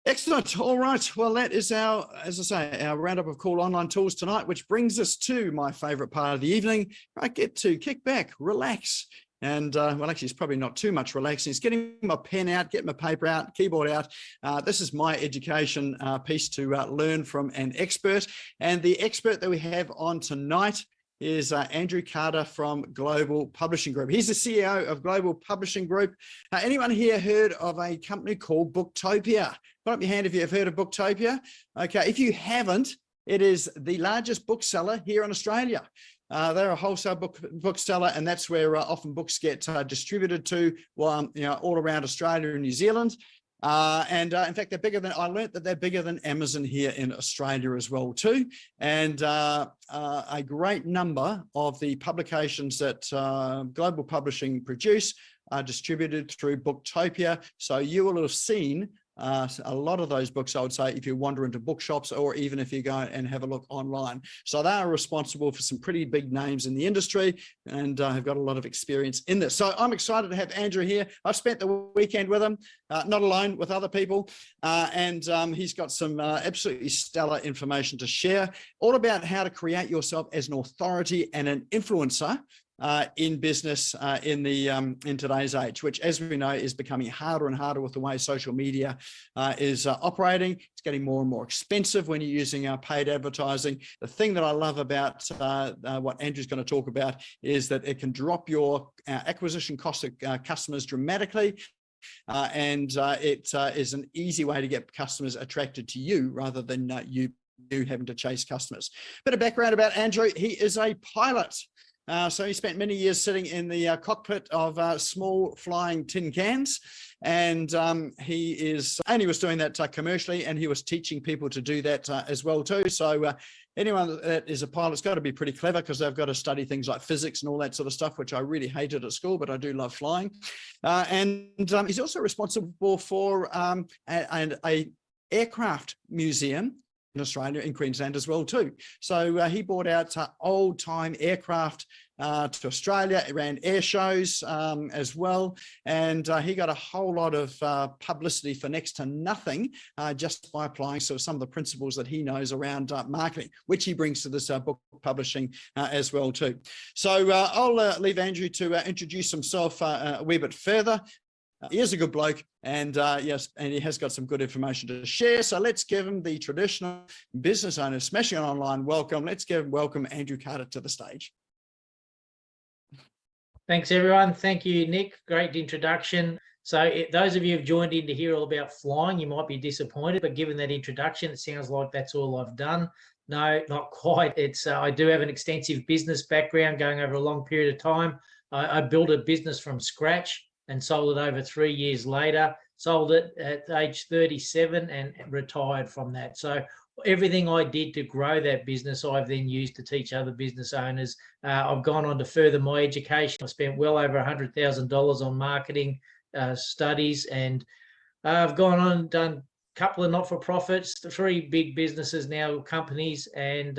Excellent. All right. Well, that is our, as I say, our roundup of cool online tools tonight, which brings us to my favorite part of the evening. I get to kick back, relax. And well, actually, it's probably not too much relaxing. It's getting my pen out, getting my paper out, keyboard out. This is my education piece to learn from an expert. And the expert that we have on tonight is Andrew Carter from Global Publishing Group. He's the CEO of Global Publishing Group. Anyone here heard of a company called Booktopia? Put up your hand if you've heard of Booktopia. Okay, if you haven't, it is the largest bookseller here in Australia. They're a wholesale bookseller, and that's where often books get distributed to, all around Australia and New Zealand. In fact, they're bigger than, I learned that they're bigger than Amazon here in Australia as well too. And a great number of the publications that Global Publishing produce are distributed through Booktopia. So you will have seen a lot of those books, I would say, if you wander into bookshops or even if you go and have a look online. So they are responsible for some pretty big names in the industry and have got a lot of experience in this. So I'm excited to have Andrew here. I've spent the weekend with him, not alone, with other people. He's got some absolutely stellar information to share, all about how to create yourself as an authority and an influencer in business in today's age, which, as we know, is becoming harder and harder with the way social media is operating. It's getting more and more expensive when you're using paid advertising. The thing that I love about what Andrew's going to talk about is that it can drop your acquisition cost of customers dramatically. It is an easy way to get customers attracted to you rather than you having to chase customers. Bit of background about Andrew. He is a pilot. So he spent many years sitting in the cockpit of small flying tin cans, and he was doing that commercially, and he was teaching people to do that as well too. So anyone that is a pilot's got to be pretty clever, because they've got to study things like physics and all that sort of stuff, which I really hated at school, but I do love flying. He's also responsible for an aircraft museum in Australia, in Queensland as well too. So he brought out old time aircraft to Australia. He ran air shows as well, and he got a whole lot of publicity for next to nothing just by applying some of the principles that he knows around marketing, which he brings to this book publishing as well too. So I'll leave Andrew to introduce himself a wee bit further. He is a good bloke, and yes, and he has got some good information to share. So let's give him the traditional business owner smashing online welcome. Let's welcome Andrew Carter to the stage. Thanks, everyone. Thank you, Nick. Great introduction. So those of you who've joined in to hear all about flying, you might be disappointed, but given that introduction, it sounds like that's all I've done. No, not quite. It's I do have an extensive business background going over a long period of time. I built a business from scratch and sold it over 3 years later, sold it at age 37 and retired from that. So everything I did to grow that business, I've then used to teach other business owners. I've gone on to further my education. I spent well over $100,000 on marketing studies, and I've gone on and done a couple of not-for-profits, 3 big businesses now, companies, and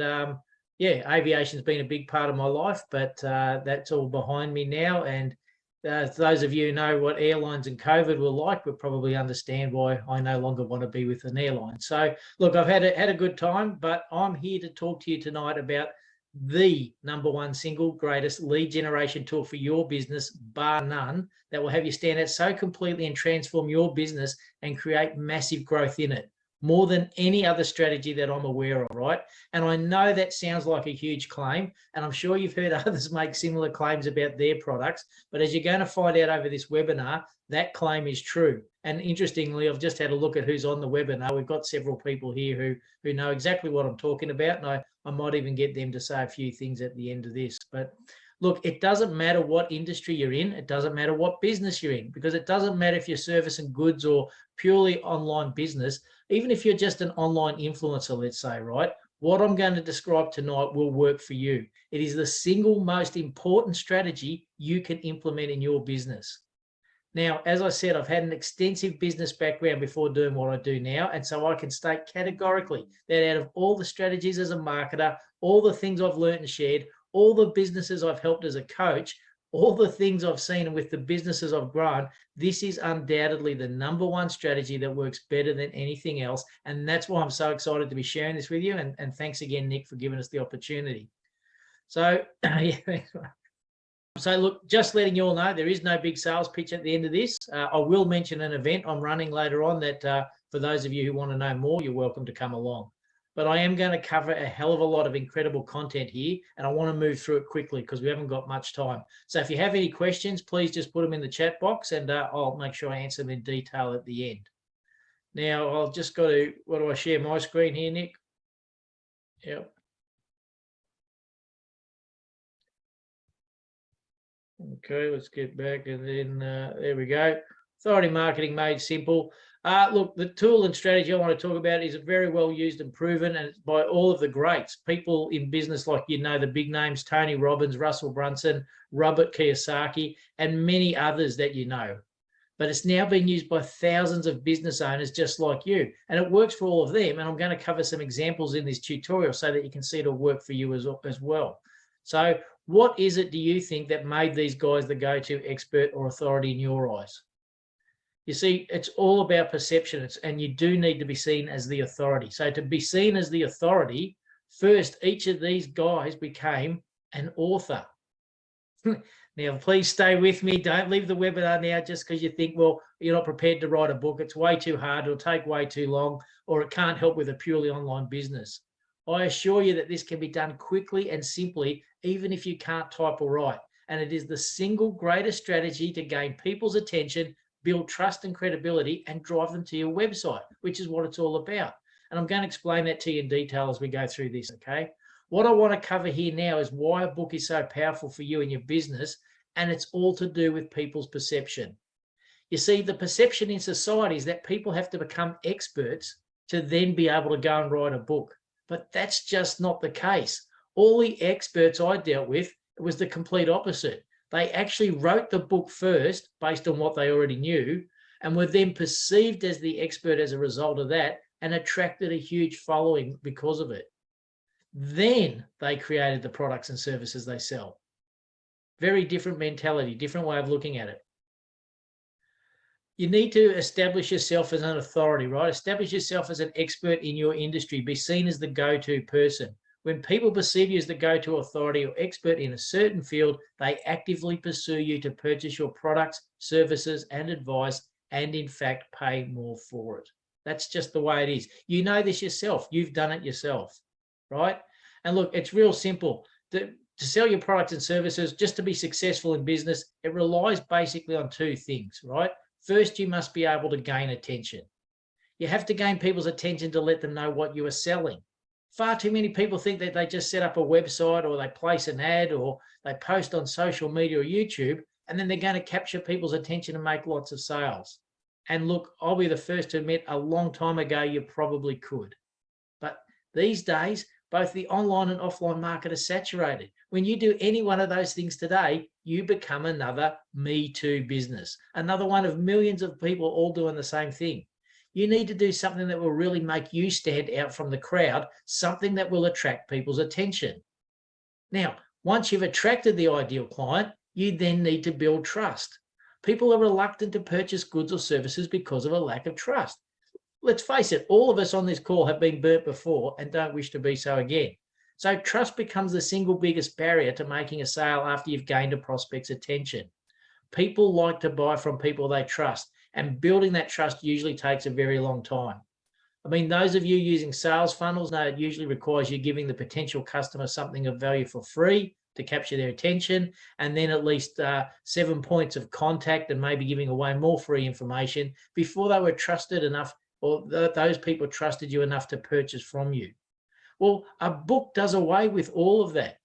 aviation's been a big part of my life, but that's all behind me now. And those of you who know what airlines and COVID were like will probably understand why I no longer want to be with an airline. So look, I've had a good time, but I'm here to talk to you tonight about the #1 single greatest lead generation tool for your business, bar none, that will have you stand out so completely and transform your business and create massive growth in it, more than any other strategy that I'm aware of, right? And I know that sounds like a huge claim, and I'm sure you've heard others make similar claims about their products, but as you're going to find out over this webinar, that claim is true. And interestingly, I've just had a look at who's on the webinar. We've got several people here who know exactly what I'm talking about, and I might even get them to say a few things at the end of this. But look, it doesn't matter what industry you're in. It doesn't matter what business you're in, because it doesn't matter if you're servicing goods or purely online business. Even if you're just an online influencer, let's say, right? What I'm going to describe tonight will work for you. It is the single most important strategy you can implement in your business. Now, as I said, I've had an extensive business background before doing what I do now. And so I can state categorically that out of all the strategies as a marketer, all the things I've learned and shared, all the businesses I've helped as a coach, all the things I've seen and with the businesses I've grown, this is undoubtedly the #1 strategy that works better than anything else. And that's why I'm so excited to be sharing this with you. And thanks again, Nick, for giving us the opportunity. So, yeah, thanks. So look, just letting you all know, there is no big sales pitch at the end of this. I will mention an event I'm running later on that for those of you who want to know more, you're welcome to come along. But I am going to cover a hell of a lot of incredible content here, and I want to move through it quickly because we haven't got much time. So if you have any questions, please just put them in the chat box, and I'll make sure I answer them in detail at the end. Now, I'll just go to, what do I share my screen here, Nick? Yep. Okay, let's get back, and then there we go. Authority marketing made simple. Look, the tool and strategy I want to talk about is very well used and proven, and it's by all of the greats, people in business like, you know, the big names, Tony Robbins, Russell Brunson, Robert Kiyosaki, and many others that you know. But it's now being used by thousands of business owners just like you, and it works for all of them. And I'm going to cover some examples in this tutorial so that you can see it'll work for you as well. So what is it, do you think, that made these guys the go-to expert or authority in your eyes? You see, it's all about perception, and you do need to be seen as the authority. So to be seen as the authority, first, each of these guys became an author. Now, please stay with me. Don't leave the webinar now just because you think, well, you're not prepared to write a book. It's way too hard. It'll take way too long, or it can't help with a purely online business. I assure you that this can be done quickly and simply, even if you can't type or write. And it is the single greatest strategy to gain people's attention, build trust and credibility, and drive them to your website, which is what it's all about. And I'm going to explain that to you in detail as we go through this, okay? What I want to cover here now is why a book is so powerful for you and your business, and it's all to do with people's perception. You see, the perception in society is that people have to become experts to then be able to go and write a book. But that's just not the case. All the experts I dealt with, it was the complete opposite. They actually wrote the book first based on what they already knew, and were then perceived as the expert as a result of that, and attracted a huge following because of it. Then they created the products and services they sell. Very different mentality, different way of looking at it. You need to establish yourself as an authority, right? Establish yourself as an expert in your industry. Be seen as the go-to person. When people perceive you as the go-to authority or expert in a certain field, they actively pursue you to purchase your products, services, and advice, and in fact, pay more for it. That's just the way it is. You know this yourself. You've done it yourself, right? And look, it's real simple. To sell your products and services, just to be successful in business, it relies basically on two things, right? First, you must be able to gain attention. You have to gain people's attention to let them know what you are selling. Far too many people think that they just set up a website, or they place an ad, or they post on social media or YouTube, and then they're going to capture people's attention and make lots of sales. And look, I'll be the first to admit, a long time ago, you probably could. But these days, both the online and offline market are saturated. When you do any one of those things today, you become another Me Too business, another one of millions of people all doing the same thing. You need to do something that will really make you stand out from the crowd, something that will attract people's attention. Now, once you've attracted the ideal client, you then need to build trust. People are reluctant to purchase goods or services because of a lack of trust. Let's face it, all of us on this call have been burnt before and don't wish to be so again. So trust becomes the single biggest barrier to making a sale after you've gained a prospect's attention. People like to buy from people they trust, and building that trust usually takes a very long time. I mean, those of you using sales funnels know it usually requires you giving the potential customer something of value for free to capture their attention, and then at least 7 points of contact, and maybe giving away more free information before they were trusted enough, or those people trusted you enough to purchase from you. Well, a book does away with all of that.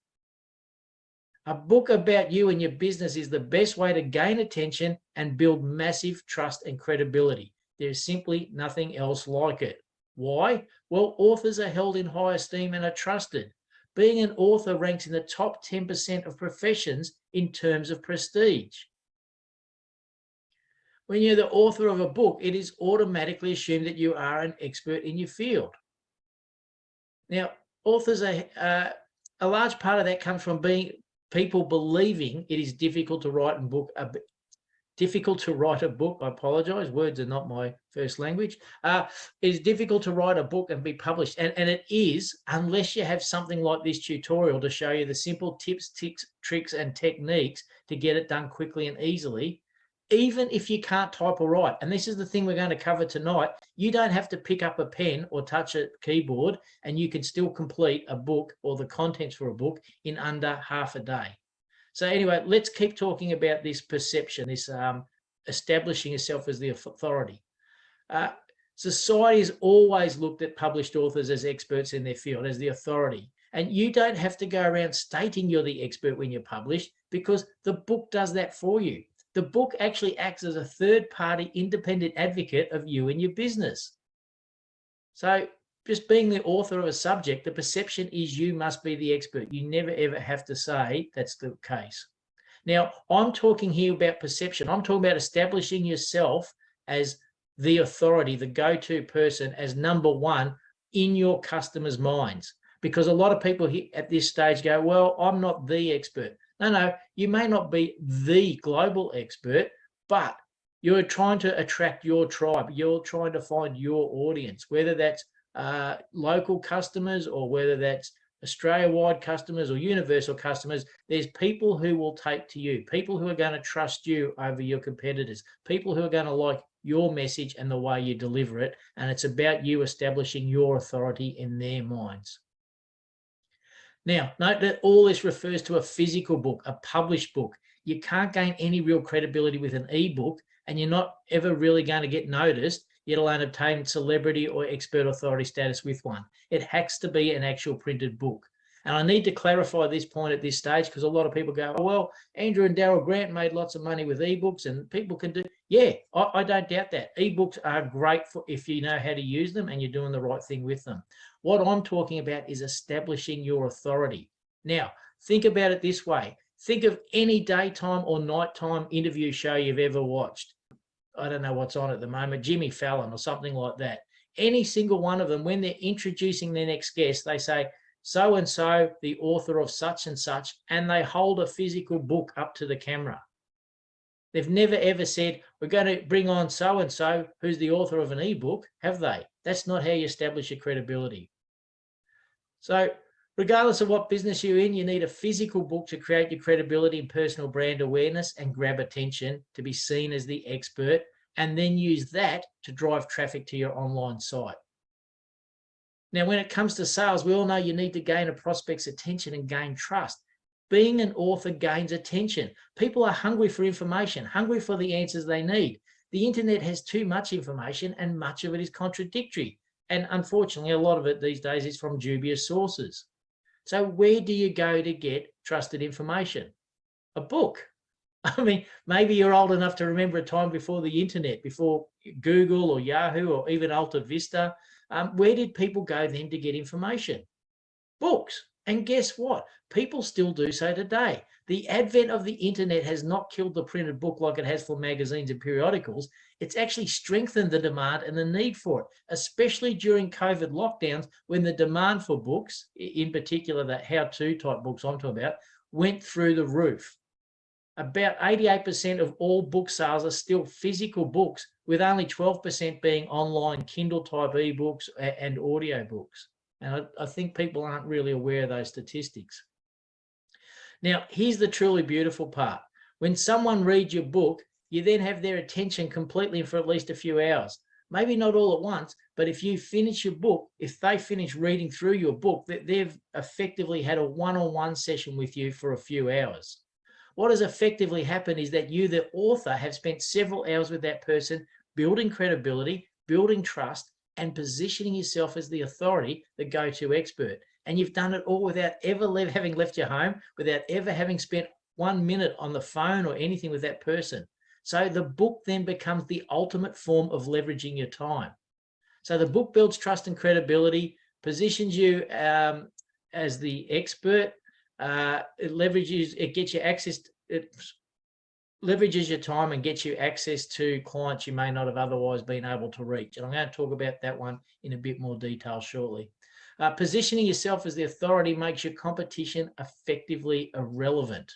A book about you and your business is the best way to gain attention and build massive trust and credibility. There's simply nothing else like it. Why? Well, authors are held in high esteem and are trusted. Being an author ranks in the top 10% of professions in terms of prestige. When you're the author of a book, it is automatically assumed that you are an expert in your field. Now, authors are a large part of that comes from people believing it is difficult to write a book. I apologize. Words are not my first language. It is difficult to write a book and be published. And it is, unless you have something like this tutorial to show you the simple tips, tricks, and techniques to get it done quickly and easily, even if you can't type or write. And this is the thing we're going to cover tonight. You don't have to pick up a pen or touch a keyboard, and you can still complete a book or the contents for a book in under half a day. So anyway, let's keep talking about this perception, this establishing yourself as the authority. Society has always looked at published authors as experts in their field, as the authority. And you don't have to go around stating you're the expert when you're published, because the book does that for you. The book actually acts as a third-party independent advocate of you and your business. So just being the author of a subject, the perception is you must be the expert. You never, ever have to say that's the case. Now, I'm talking here about perception. I'm talking about establishing yourself as the authority, the go-to person, as number one in your customers' minds. Because a lot of people here at this stage go, well, I'm not the expert. No, you may not be the global expert, but you're trying to attract your tribe. You're trying to find your audience, whether that's local customers or whether that's Australia-wide customers or universal customers. There's people who will take to you, people who are going to trust you over your competitors, people who are going to like your message and the way you deliver it. And it's about you establishing your authority in their minds. Now, note that all this refers to a physical book, a published book. You can't gain any real credibility with an ebook, and you're not ever really going to get noticed, yet alone obtain celebrity or expert authority status with one. It has to be an actual printed book. And I need to clarify this point at this stage, because a lot of people go, oh, well, Andrew and Daryl Grant made lots of money with ebooks and people can do. Yeah, I don't doubt that. Ebooks are great for if you know how to use them and you're doing the right thing with them. What I'm talking about is establishing your authority. Now, think about it this way. Think of any daytime or nighttime interview show you've ever watched. I don't know what's on at the moment, Jimmy Fallon or something like that. Any single one of them, when they're introducing their next guest, they say, so-and-so, the author of such and such, and they hold a physical book up to the camera. They've never, ever said, we're going to bring on so-and-so, who's the author of an ebook, have they? That's not how you establish your credibility. So regardless of what business you're in, you need a physical book to create your credibility and personal brand awareness and grab attention to be seen as the expert, and then use that to drive traffic to your online site. Now, when it comes to sales, we all know you need to gain a prospect's attention and gain trust. Being an author gains attention. People are hungry for information, hungry for the answers they need. The internet has too much information and much of it is contradictory. And unfortunately, a lot of it these days is from dubious sources. So where do you go to get trusted information? A book. I mean, maybe you're old enough to remember a time before the internet, before Google or Yahoo or even Alta Vista. Where did people go then to get information? Books. And guess what? People still do so today. The advent of the internet has not killed the printed book like it has for magazines and periodicals. It's actually strengthened the demand and the need for it, especially during COVID lockdowns, when the demand for books, in particular the how-to type books I'm talking about, went through the roof. About 88% of all book sales are still physical books, with only 12% being online Kindle type ebooks and audio books. And I think people aren't really aware of those statistics. Now, here's the truly beautiful part. When someone reads your book, you then have their attention completely for at least a few hours. Maybe not all at once, but if you finish your book, if they finish reading through your book, they've effectively had a one-on-one session with you for a few hours. What has effectively happened is that you, the author, have spent several hours with that person, building credibility, building trust, and positioning yourself as the authority, the go-to expert. And you've done it all without ever having left your home, without ever having spent 1 minute on the phone or anything with that person. So the book then becomes the ultimate form of leveraging your time. So the book builds trust and credibility, positions you as the expert. It gets you access. It leverages your time and gets you access to clients you may not have otherwise been able to reach. And I'm going to talk about that one in a bit more detail shortly. Positioning yourself as the authority makes your competition effectively irrelevant.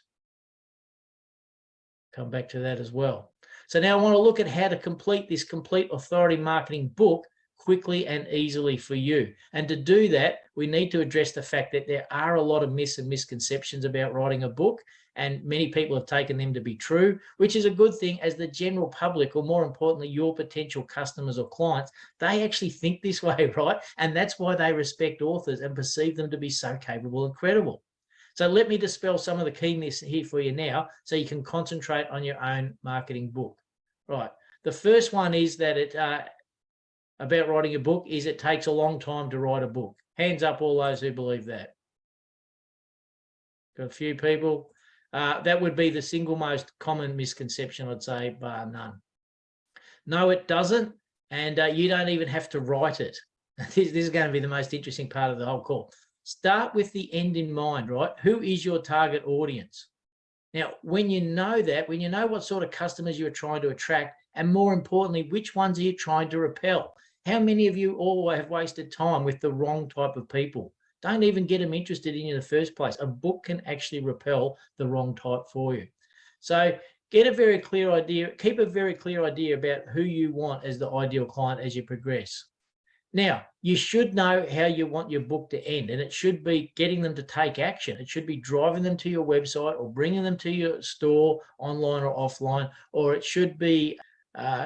Come back to that as well. So now I want to look at how to complete this complete authority marketing book quickly and easily for you. And to do that, we need to address the fact that there are a lot of myths and misconceptions about writing a book, and many people have taken them to be true, which is a good thing, as the general public, or more importantly, your potential customers or clients, they actually think this way, right? And that's why they respect authors and perceive them to be so capable and credible. So let me dispel some of the key myths here for you now, so you can concentrate on your own marketing book. Right. The first one is that about writing a book is it takes a long time to write a book. Hands up all those who believe that. Got a few people. That would be the single most common misconception, I'd say, bar none. No, it doesn't. And you don't even have to write it. This is going to be the most interesting part of the whole call. Start with the end in mind, right? Who is your target audience? Now, when you know that, when you know what sort of customers you're trying to attract, and more importantly, which ones are you trying to repel? How many of you all have wasted time with the wrong type of people? Don't even get them interested in you in the first place. A book can actually repel the wrong type for you. So get a very clear idea, keep a very clear idea about who you want as the ideal client as you progress. Now, you should know how you want your book to end, and it should be getting them to take action. It should be driving them to your website or bringing them to your store, online or offline, or it should be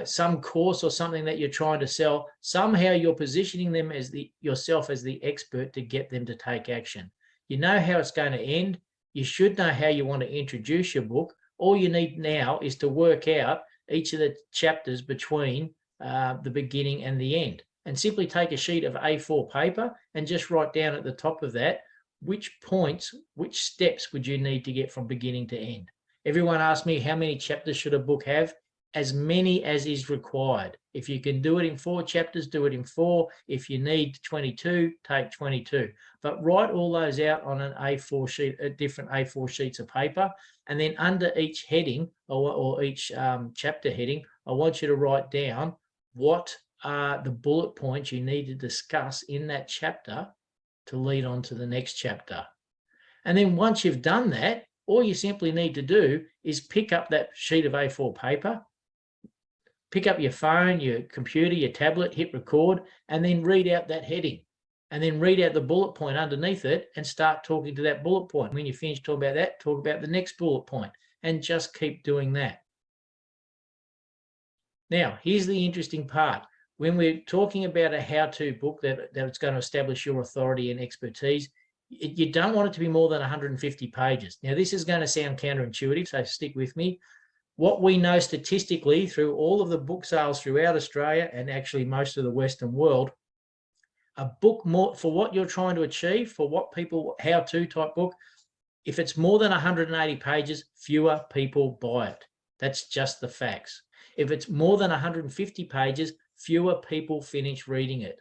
some course or something that you're trying to sell. Somehow you're positioning them as yourself as the expert to get them to take action. You know how it's going to end. You should know how you want to introduce your book. All you need now is to work out each of the chapters between the beginning and the end. And simply take a sheet of A4 paper and just write down at the top of that which points, which steps would you need to get from beginning to end. Everyone asks me, how many chapters should a book have? As many as is required. If you can do it in 4 chapters, do it in 4. If you need 22, take 22. But write all those out on an A4 sheet, different A4 sheets of paper, and then under each heading or each chapter heading, I want you to write down what are the bullet points you need to discuss in that chapter to lead on to the next chapter. And then once you've done that, all you simply need to do is pick up that sheet of A4 paper, pick up your phone, your computer, your tablet, hit record, and then read out that heading. And then read out the bullet point underneath it and start talking to that bullet point. When you finish talking about that, talk about the next bullet point, and just keep doing that. Now, here's the interesting part. When we're talking about a how-to book that's going to establish your authority and expertise, you don't want it to be more than 150 pages. Now, this is going to sound counterintuitive, so stick with me. What we know statistically through all of the book sales throughout Australia and actually most of the Western world, a book more for what you're trying to achieve, for what people, how-to type book, if it's more than 180 pages, fewer people buy it. That's just the facts. If it's more than 150 pages, fewer people finish reading it.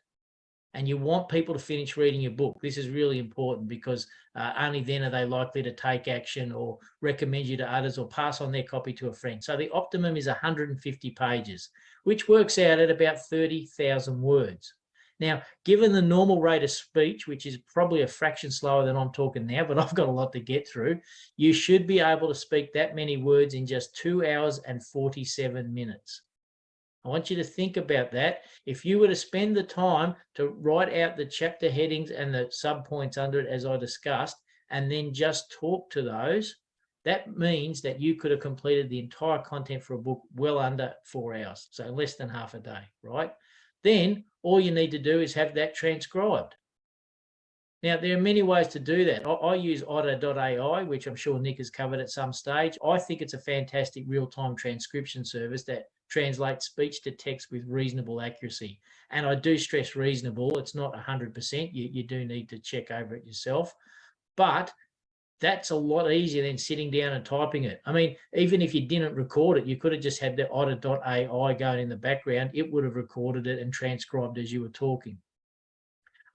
And you want people to finish reading your book. This is really important because only then are they likely to take action or recommend you to others or pass on their copy to a friend. So the optimum is 150 pages, which works out at about 30,000 words. Now, given the normal rate of speech, which is probably a fraction slower than I'm talking now, but I've got a lot to get through, you should be able to speak that many words in just 2 hours and 47 minutes. I want you to think about that. If you were to spend the time to write out the chapter headings and the subpoints under it, as I discussed, and then just talk to those, that means that you could have completed the entire content for a book well under 4 hours, so less than half a day, right? Then all you need to do is have that transcribed. Now, there are many ways to do that. I use otter.ai, which I'm sure Nick has covered at some stage. I think it's a fantastic real-time transcription service that translates speech to text with reasonable accuracy. And I do stress reasonable. It's not 100%. You do need to check over it yourself. But that's a lot easier than sitting down and typing it. I mean, even if you didn't record it, you could have just had the otter.ai going in the background. It would have recorded it and transcribed as you were talking.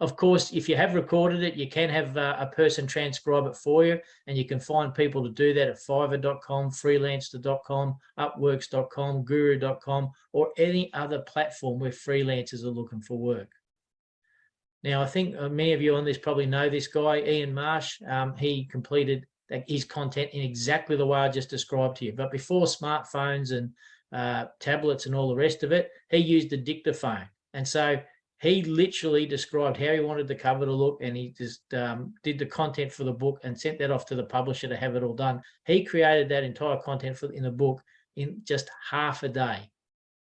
Of course, if you have recorded it, you can have a person transcribe it for you, and you can find people to do that at fiverr.com, freelancer.com, upworks.com, guru.com, or any other platform where freelancers are looking for work. Now, I think many of you on this probably know this guy, Ian Marsh. He completed his content in exactly the way I just described to you. But before smartphones and tablets and all the rest of it, he used a dictaphone. And so he literally described how he wanted the cover to look, and he just did the content for the book and sent that off to the publisher to have it all done. He created that entire content in the book in just half a day,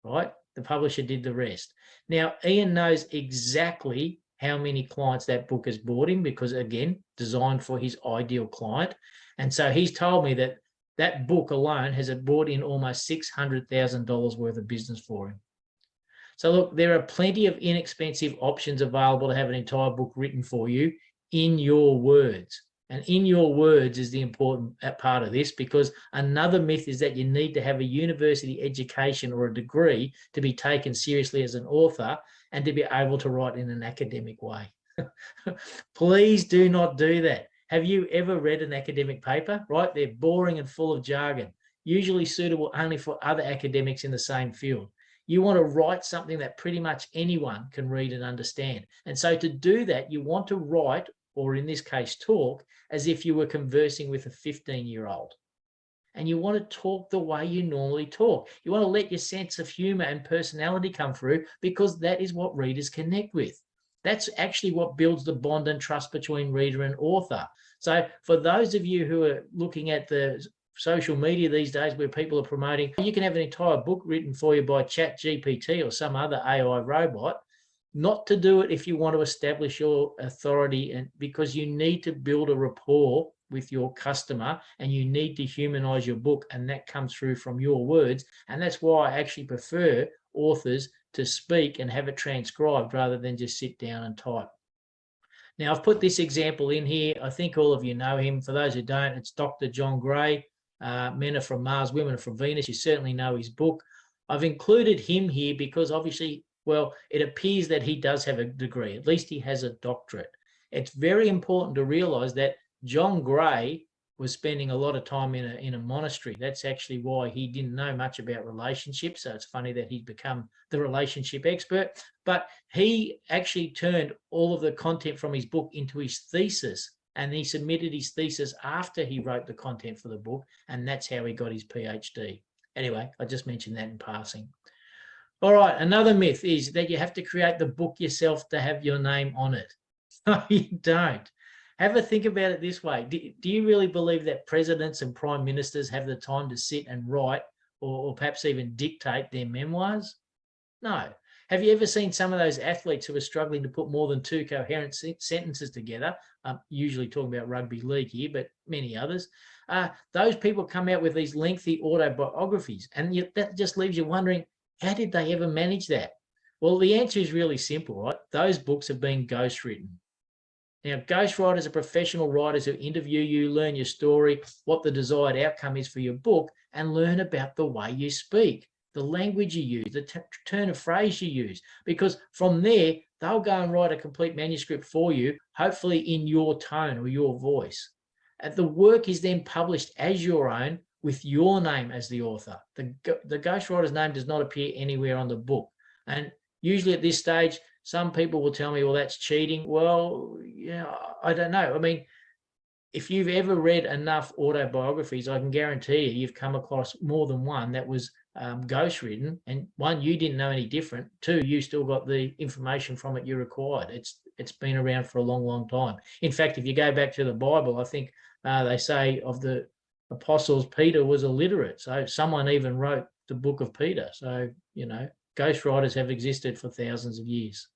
right? The publisher did the rest. Now, Ian knows exactly how many clients that book has brought him because, again, designed for his ideal client. And so he's told me that that book alone has brought in almost $600,000 worth of business for him. So look, there are plenty of inexpensive options available to have an entire book written for you in your words. And in your words is the important part of this, because another myth is that you need to have a university education or a degree to be taken seriously as an author and to be able to write in an academic way. Please do not do that. Have you ever read an academic paper? Right? They're boring and full of jargon, usually suitable only for other academics in the same field. You want to write something that pretty much anyone can read and understand. And so to do that, you want to write, or in this case, talk, as if you were conversing with a 15-year-old. And you want to talk the way you normally talk. You want to let your sense of humor and personality come through, because that is what readers connect with. That's actually what builds the bond and trust between reader and author. So for those of you who are looking at the social media these days where people are promoting, you can have an entire book written for you by ChatGPT or some other AI robot. Not to do it if you want to establish your authority, and because you need to build a rapport with your customer and you need to humanize your book, and that comes through from your words. And that's why I actually prefer authors to speak and have it transcribed rather than just sit down and type. Now, I've put this example in here. I think all of you know him. For those who don't, it's Dr. John Gray. Men Are From Mars, Women Are From Venus. You certainly know his book. I've included him here because obviously, well, it appears that he does have a degree. At least he has a doctorate. It's very important to realize that John Gray was spending a lot of time in a monastery. That's actually why he didn't know much about relationships. So it's funny that he's become the relationship expert. But he actually turned all of the content from his book into his thesis, and he submitted his thesis after he wrote the content for the book, and that's how he got his PhD. Anyway, I just mentioned that in passing. All right, another myth is that you have to create the book yourself to have your name on it. No, you don't. Have a think about it this way. Do you really believe that presidents and prime ministers have the time to sit and write or perhaps even dictate their memoirs? No. Have you ever seen some of those athletes who are struggling to put more than two coherent sentences together? Usually talking about rugby league here, but many others. Those people come out with these lengthy autobiographies, and that just leaves you wondering, how did they ever manage that? Well, the answer is really simple, right? Those books have been ghostwritten. Now, ghostwriters are professional writers who interview you, learn your story, what the desired outcome is for your book, and learn about the way you speak, the language you use, the turn of phrase you use, because from there, they'll go and write a complete manuscript for you, hopefully in your tone or your voice. And the work is then published as your own with your name as the author. The ghostwriter's name does not appear anywhere on the book. And usually at this stage, some people will tell me, well, that's cheating. Well, yeah, I don't know. I mean, if you've ever read enough autobiographies, I can guarantee you've come across more than one that was ghostwritten. And one, you didn't know any different. Two, you still got the information from it you required. It's been around for a long, long time. In fact, if you go back to the Bible, I think they say of the apostles, Peter was illiterate. So someone even wrote the book of Peter. So, ghostwriters have existed for thousands of years.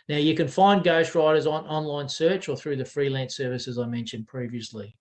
Now, you can find ghostwriters on online search or through the freelance services I mentioned previously.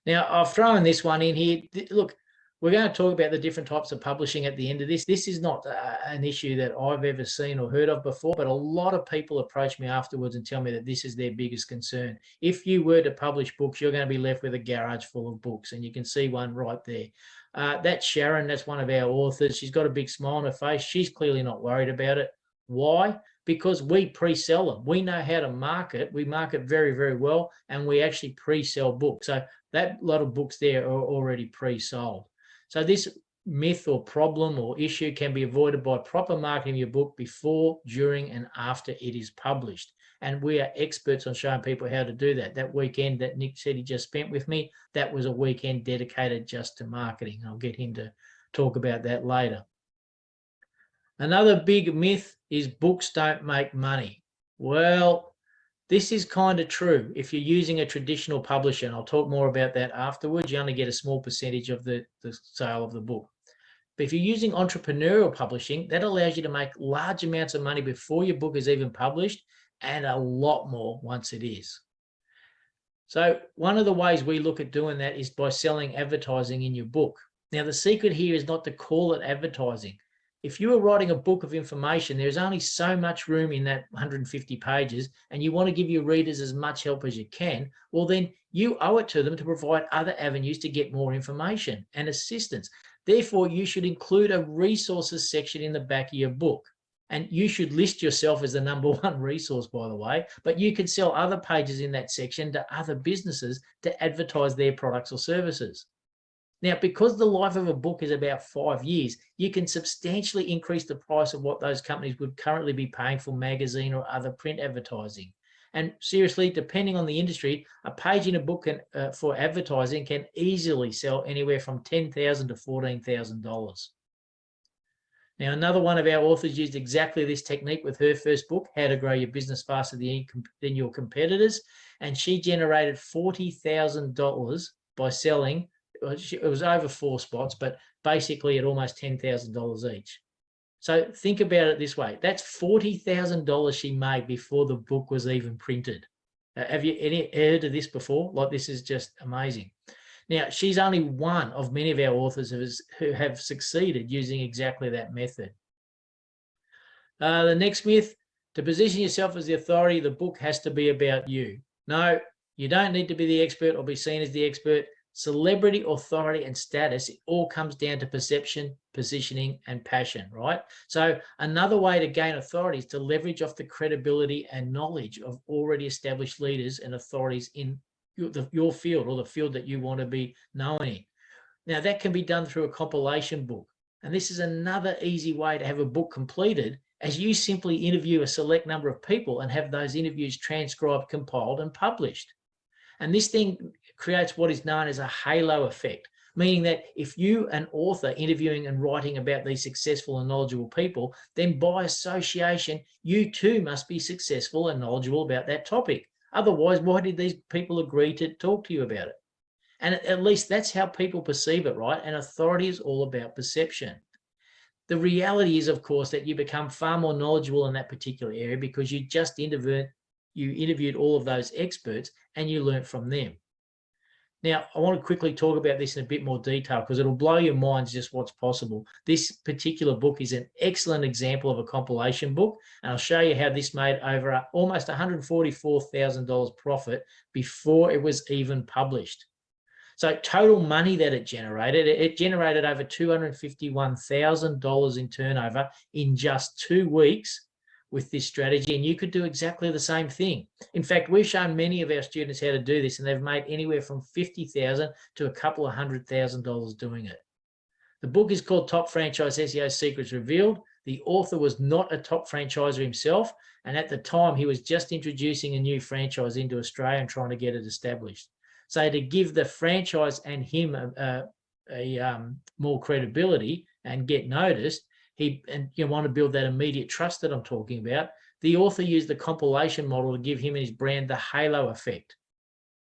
Now, I've thrown this one in here. Look, we're going to talk about the different types of publishing at the end of this. This is not an issue that I've ever seen or heard of before, but a lot of people approach me afterwards and tell me that this is their biggest concern. If you were to publish books, you're going to be left with a garage full of books, and you can see one right there. That's Sharon. That's one of our authors. She's got a big smile on her face. She's clearly not worried about it. Why? Because we pre-sell them. We know how to market. We market very, very well, and we actually pre-sell books. So that lot of books there are already pre-sold. So this myth or problem or issue can be avoided by proper marketing of your book before, during, and after it is published. And we are experts on showing people how to do that. That weekend that Nick said he just spent with me, that was a weekend dedicated just to marketing. I'll get him to talk about that later. Another big myth is books don't make money. Well, this is kind of true if you're using a traditional publisher, and I'll talk more about that afterwards. You only get a small percentage of the sale of the book. But if you're using entrepreneurial publishing, that allows you to make large amounts of money before your book is even published, and a lot more once it is. So one of the ways we look at doing that is by selling advertising in your book. Now, the secret here is not to call it advertising. If you are writing a book of information, there's only so much room in that 150 pages, and you want to give your readers as much help as you can, well, then you owe it to them to provide other avenues to get more information and assistance. Therefore, you should include a resources section in the back of your book. And you should list yourself as the #1 resource, by the way, but you can sell other pages in that section to other businesses to advertise their products or services. Now, because the life of a book is about 5 years, you can substantially increase the price of what those companies would currently be paying for magazine or other print advertising. And seriously, depending on the industry, a page in a book for advertising can easily sell anywhere from $10,000 to $14,000. Now, another one of our authors used exactly this technique with her first book, How to Grow Your Business Faster Than Your Competitors, and she generated $40,000 by selling. It was over 4 spots, but basically at almost $10,000 each. So think about it this way. That's $40,000 she made before the book was even printed. Have you heard of this before? Like, this is just amazing. Now, she's only one of many of our authors who have succeeded using exactly that method. The next myth, to position yourself as the authority, the book has to be about you. No, you don't need to be the expert or be seen as the expert. Celebrity, authority, and status, it all comes down to perception, positioning, and passion, right? So another way to gain authority is to leverage off the credibility and knowledge of already established leaders and authorities in your field, or the field that you want to be known in. Now, that can be done through a compilation book. And this is another easy way to have a book completed, as you simply interview a select number of people and have those interviews transcribed, compiled, and published. And this thing creates what is known as a halo effect, meaning that if you, an author, interviewing and writing about these successful and knowledgeable people, then by association, you too must be successful and knowledgeable about that topic. Otherwise, why did these people agree to talk to you about it? And at least that's how people perceive it, right? And authority is all about perception. The reality is, of course, that you become far more knowledgeable in that particular area because you just interviewed all of those experts and you learnt from them. Now, I want to quickly talk about this in a bit more detail because it'll blow your minds just what's possible. This particular book is an excellent example of a compilation book, and I'll show you how this made over almost $144,000 profit before it was even published. So total money that it generated over $251,000 in turnover in just 2 weeks with this strategy, and you could do exactly the same thing. In fact, we've shown many of our students how to do this, and they've made anywhere from $50,000 to a couple of $100,000 doing it. The book is called Top Franchise SEO Secrets Revealed. The author was not a top franchisor himself, and at the time he was just introducing a new franchise into Australia and trying to get it established. So to give the franchise and him more credibility and get noticed, and you want to build that immediate trust that I'm talking about, the author used the compilation model to give him and his brand the halo effect.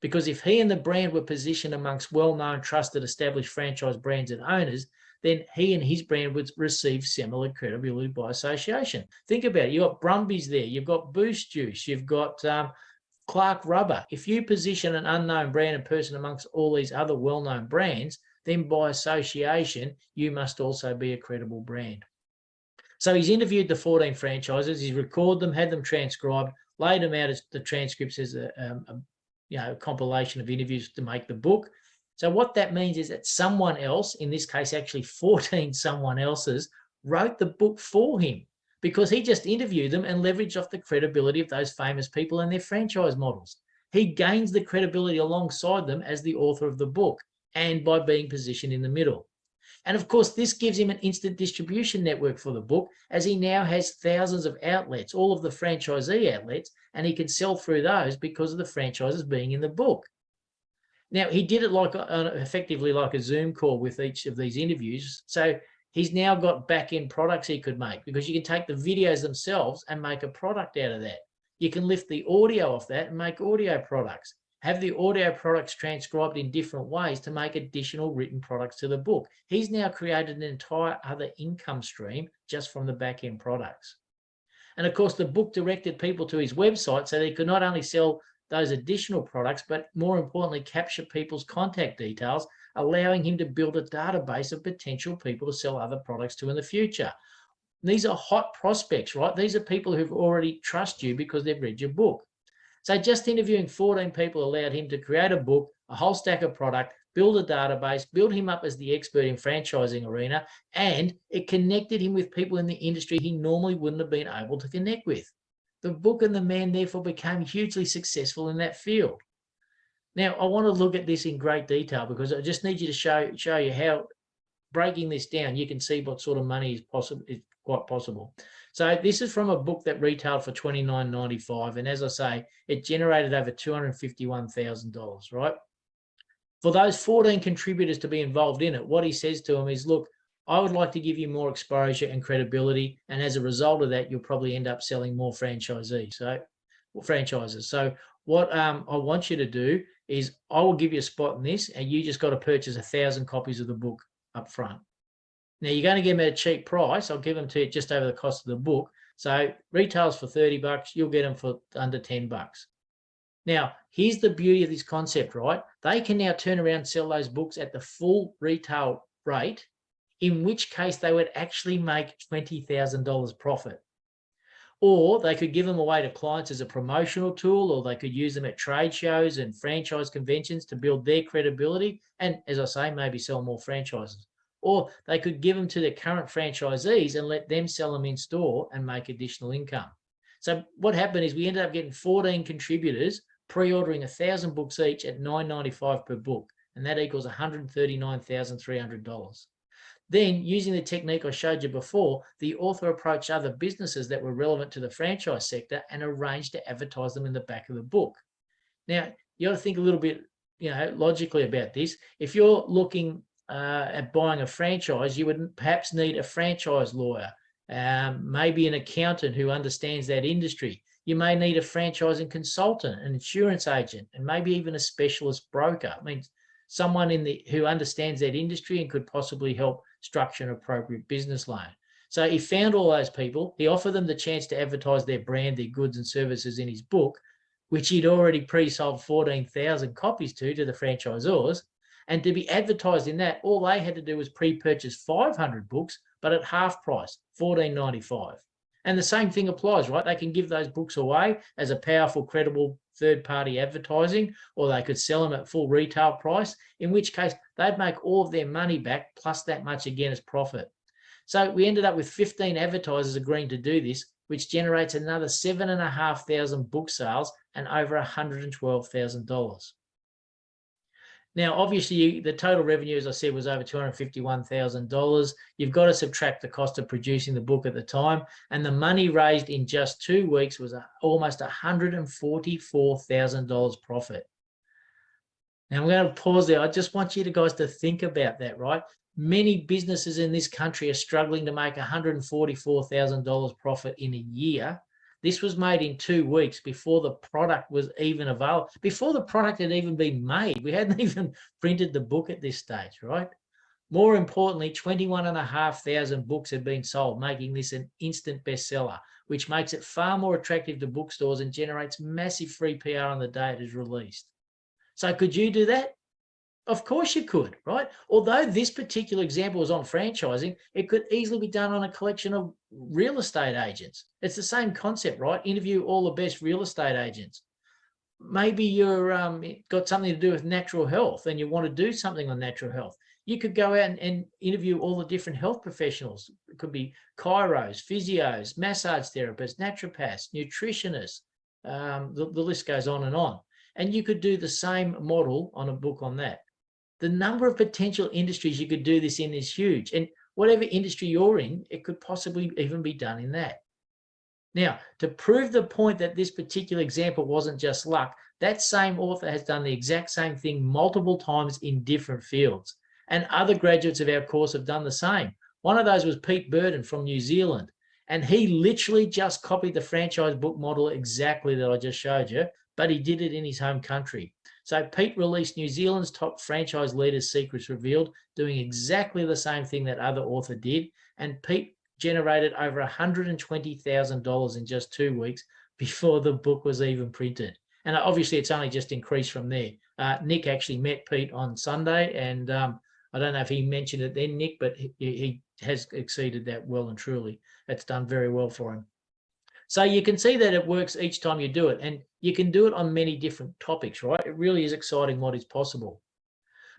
Because if he and the brand were positioned amongst well-known, trusted, established franchise brands and owners, then he and his brand would receive similar credibility by association. Think about it. You've got Brumbies there. You've got Boost Juice. You've got Clark Rubber. If you position an unknown brand and person amongst all these other well-known brands, then by association, you must also be a credible brand. So he's interviewed the 14 franchises, he's recorded them, had them transcribed, laid them out as the transcripts as a compilation of interviews to make the book. So what that means is that someone else, in this case actually 14 someone else's, wrote the book for him because he just interviewed them and leveraged off the credibility of those famous people and their franchise models. He gains the credibility alongside them as the author of the book and by being positioned in the middle. And of course, this gives him an instant distribution network for the book, as he now has thousands of outlets, all of the franchisee outlets, and he can sell through those because of the franchises being in the book. Now, he did it like effectively like a Zoom call with each of these interviews. So he's now got back-end products he could make, because you can take the videos themselves and make a product out of that. You can lift the audio off that and make audio products. Have the audio products transcribed in different ways to make additional written products to the book. He's now created an entire other income stream just from the back-end products. And of course, the book directed people to his website so they could not only sell those additional products, but more importantly, capture people's contact details, allowing him to build a database of potential people to sell other products to in the future. These are hot prospects, right? These are people who've already trust you because they've read your book. So just interviewing 14 people allowed him to create a book, a whole stack of product, build a database, build him up as the expert in franchising arena, and it connected him with people in the industry he normally wouldn't have been able to connect with. The book and the man therefore became hugely successful in that field. Now, I want to look at this in great detail because I just need you to show you how, breaking this down, you can see what sort of money is possible, is quite possible. So this is from a book that retailed for $29.95, and as I say, it generated over $251,000, right? For those 14 contributors to be involved in it, what he says to them is, look, I would like to give you more exposure and credibility, and as a result of that, you'll probably end up selling more franchises. So what I want you to do is, I will give you a spot in this, and you just got to purchase 1,000 copies of the book up front. Now, you're going to give them at a cheap price. I'll give them to you just over the cost of the book. So retails for $30, you'll get them for under $10. Now, here's the beauty of this concept, right? They can now turn around and sell those books at the full retail rate, in which case they would actually make $20,000 profit. Or they could give them away to clients as a promotional tool, or they could use them at trade shows and franchise conventions to build their credibility and, as I say, maybe sell more franchises. Or they could give them to their current franchisees and let them sell them in store and make additional income. So what happened is we ended up getting 14 contributors pre-ordering 1,000 books each at $9.95 per book, and that equals $139,300. Then, using the technique I showed you before, the author approached other businesses that were relevant to the franchise sector and arranged to advertise them in the back of the book. Now, you got to think a little bit, logically about this. If you're looking at buying a franchise, you would perhaps need a franchise lawyer, maybe an accountant who understands that industry. You may need a franchising consultant, an insurance agent, and maybe even a specialist broker. I mean, someone who understands that industry and could possibly help structure an appropriate business loan. So he found all those people. He offered them the chance to advertise their brand, their goods and services in his book, which he'd already pre-sold 14,000 copies to the franchisors. And to be advertised in that, all they had to do was pre-purchase 500 books, but at half price, $14.95. And the same thing applies, right? They can give those books away as a powerful, credible third-party advertising, or they could sell them at full retail price, in which case they'd make all of their money back plus that much again as profit. So we ended up with 15 advertisers agreeing to do this, which generates another 7,500 book sales and over $112,000. Now, obviously, the total revenue, as I said, was over $251,000. You've got to subtract the cost of producing the book at the time, and the money raised in just 2 weeks was almost $144,000 profit. Now, I'm going to pause there. I just want you guys to think about that, right? Many businesses in this country are struggling to make $144,000 profit in a year. This was made in 2 weeks before the product was even available, before the product had even been made. We hadn't even printed the book at this stage, right? More importantly, 21,500 books had been sold, making this an instant bestseller, which makes it far more attractive to bookstores and generates massive free PR on the day it is released. So could you do that? Of course you could, right? Although this particular example was on franchising, it could easily be done on a collection of real estate agents. It's the same concept, right? Interview all the best real estate agents. Maybe you're got something to do with natural health and you want to do something on natural health. You could go out and interview all the different health professionals. It could be chiros, physios, massage therapists, naturopaths, nutritionists. The list goes on. And you could do the same model on a book on that. The number of potential industries you could do this in is huge. And whatever industry you're in, it could possibly even be done in that. Now, to prove the point that this particular example wasn't just luck, that same author has done the exact same thing multiple times in different fields. And other graduates of our course have done the same. One of those was Pete Burden from New Zealand. And he literally just copied the franchise book model exactly that I just showed you, but he did it in his home country. So Pete released New Zealand's top franchise leaders' secrets revealed, doing exactly the same thing that other author did. And Pete generated over $120,000 in just 2 weeks before the book was even printed. And obviously, it's only just increased from there. Nick actually met Pete on Sunday, and I don't know if he mentioned it then, Nick, but he has exceeded that well and truly. It's done very well for him. So you can see that it works each time you do it, and you can do it on many different topics, right? It really is exciting what is possible.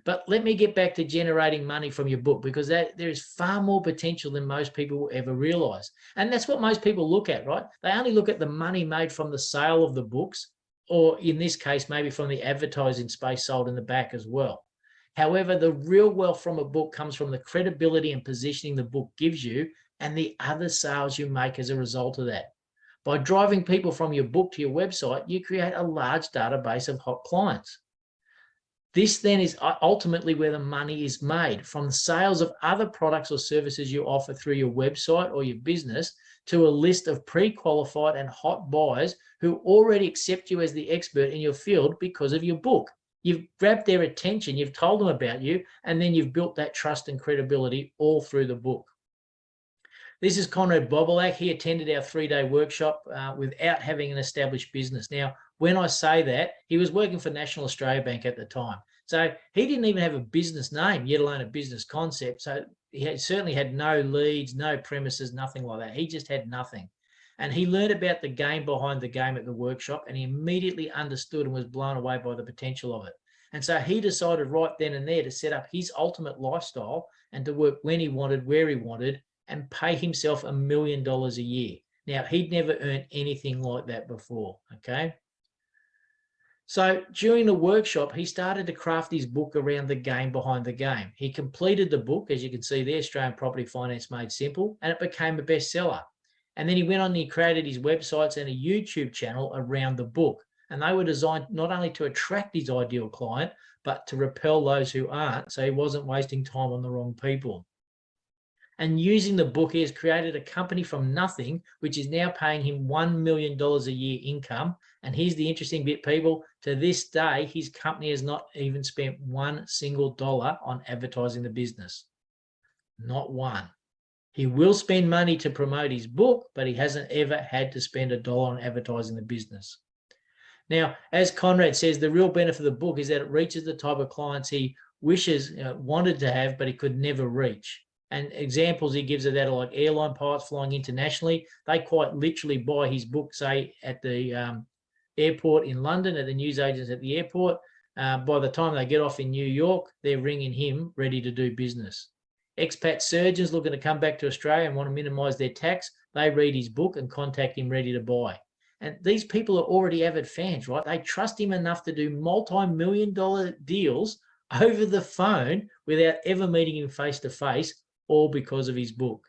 But let me get back to generating money from your book, because there is far more potential than most people will ever realize. And that's what most people look at, right? They only look at the money made from the sale of the books, or in this case, maybe from the advertising space sold in the back as well. However, the real wealth from a book comes from the credibility and positioning the book gives you and the other sales you make as a result of that. By driving people from your book to your website, you create a large database of hot clients. This then is ultimately where the money is made, from the sales of other products or services you offer through your website or your business to a list of pre-qualified and hot buyers who already accept you as the expert in your field because of your book. You've grabbed their attention, you've told them about you, and then you've built that trust and credibility all through the book. This is Conrad Bobolak. He attended our 3-day workshop without having an established business. Now, when I say that, he was working for National Australia Bank at the time. So he didn't even have a business name, yet alone a business concept. So he certainly had no leads, no premises, nothing like that. He just had nothing. And he learned about the game behind the game at the workshop, and he immediately understood and was blown away by the potential of it. And so he decided right then and there to set up his ultimate lifestyle and to work when he wanted, where he wanted, and pay himself $1 million a year. Now, he'd never earned anything like that before, okay? So during the workshop, he started to craft his book around the game behind the game. He completed the book, as you can see there, Australian Property Finance Made Simple, and it became a bestseller. And then he went on and he created his websites and a YouTube channel around the book. And they were designed not only to attract his ideal client, but to repel those who aren't, so he wasn't wasting time on the wrong people. And using the book, he has created a company from nothing, which is now paying him $1 million a year income. And here's the interesting bit, people. To this day, his company has not even spent $1 single on advertising the business. Not one. He will spend money to promote his book, but he hasn't ever had to spend $1 on advertising the business. Now, as Conrad says, the real benefit of the book is that it reaches the type of clients he wishes, wanted to have, but he could never reach. And examples he gives of that are like airline pilots flying internationally. They quite literally buy his book, say, at the airport in London, at the newsagents at the airport. By the time they get off in New York, they're ringing him ready to do business. Expat surgeons looking to come back to Australia and want to minimise their tax, they read his book and contact him ready to buy. And these people are already avid fans, right? They trust him enough to do multi-million-dollar deals over the phone without ever meeting him face-to-face, all because of his book.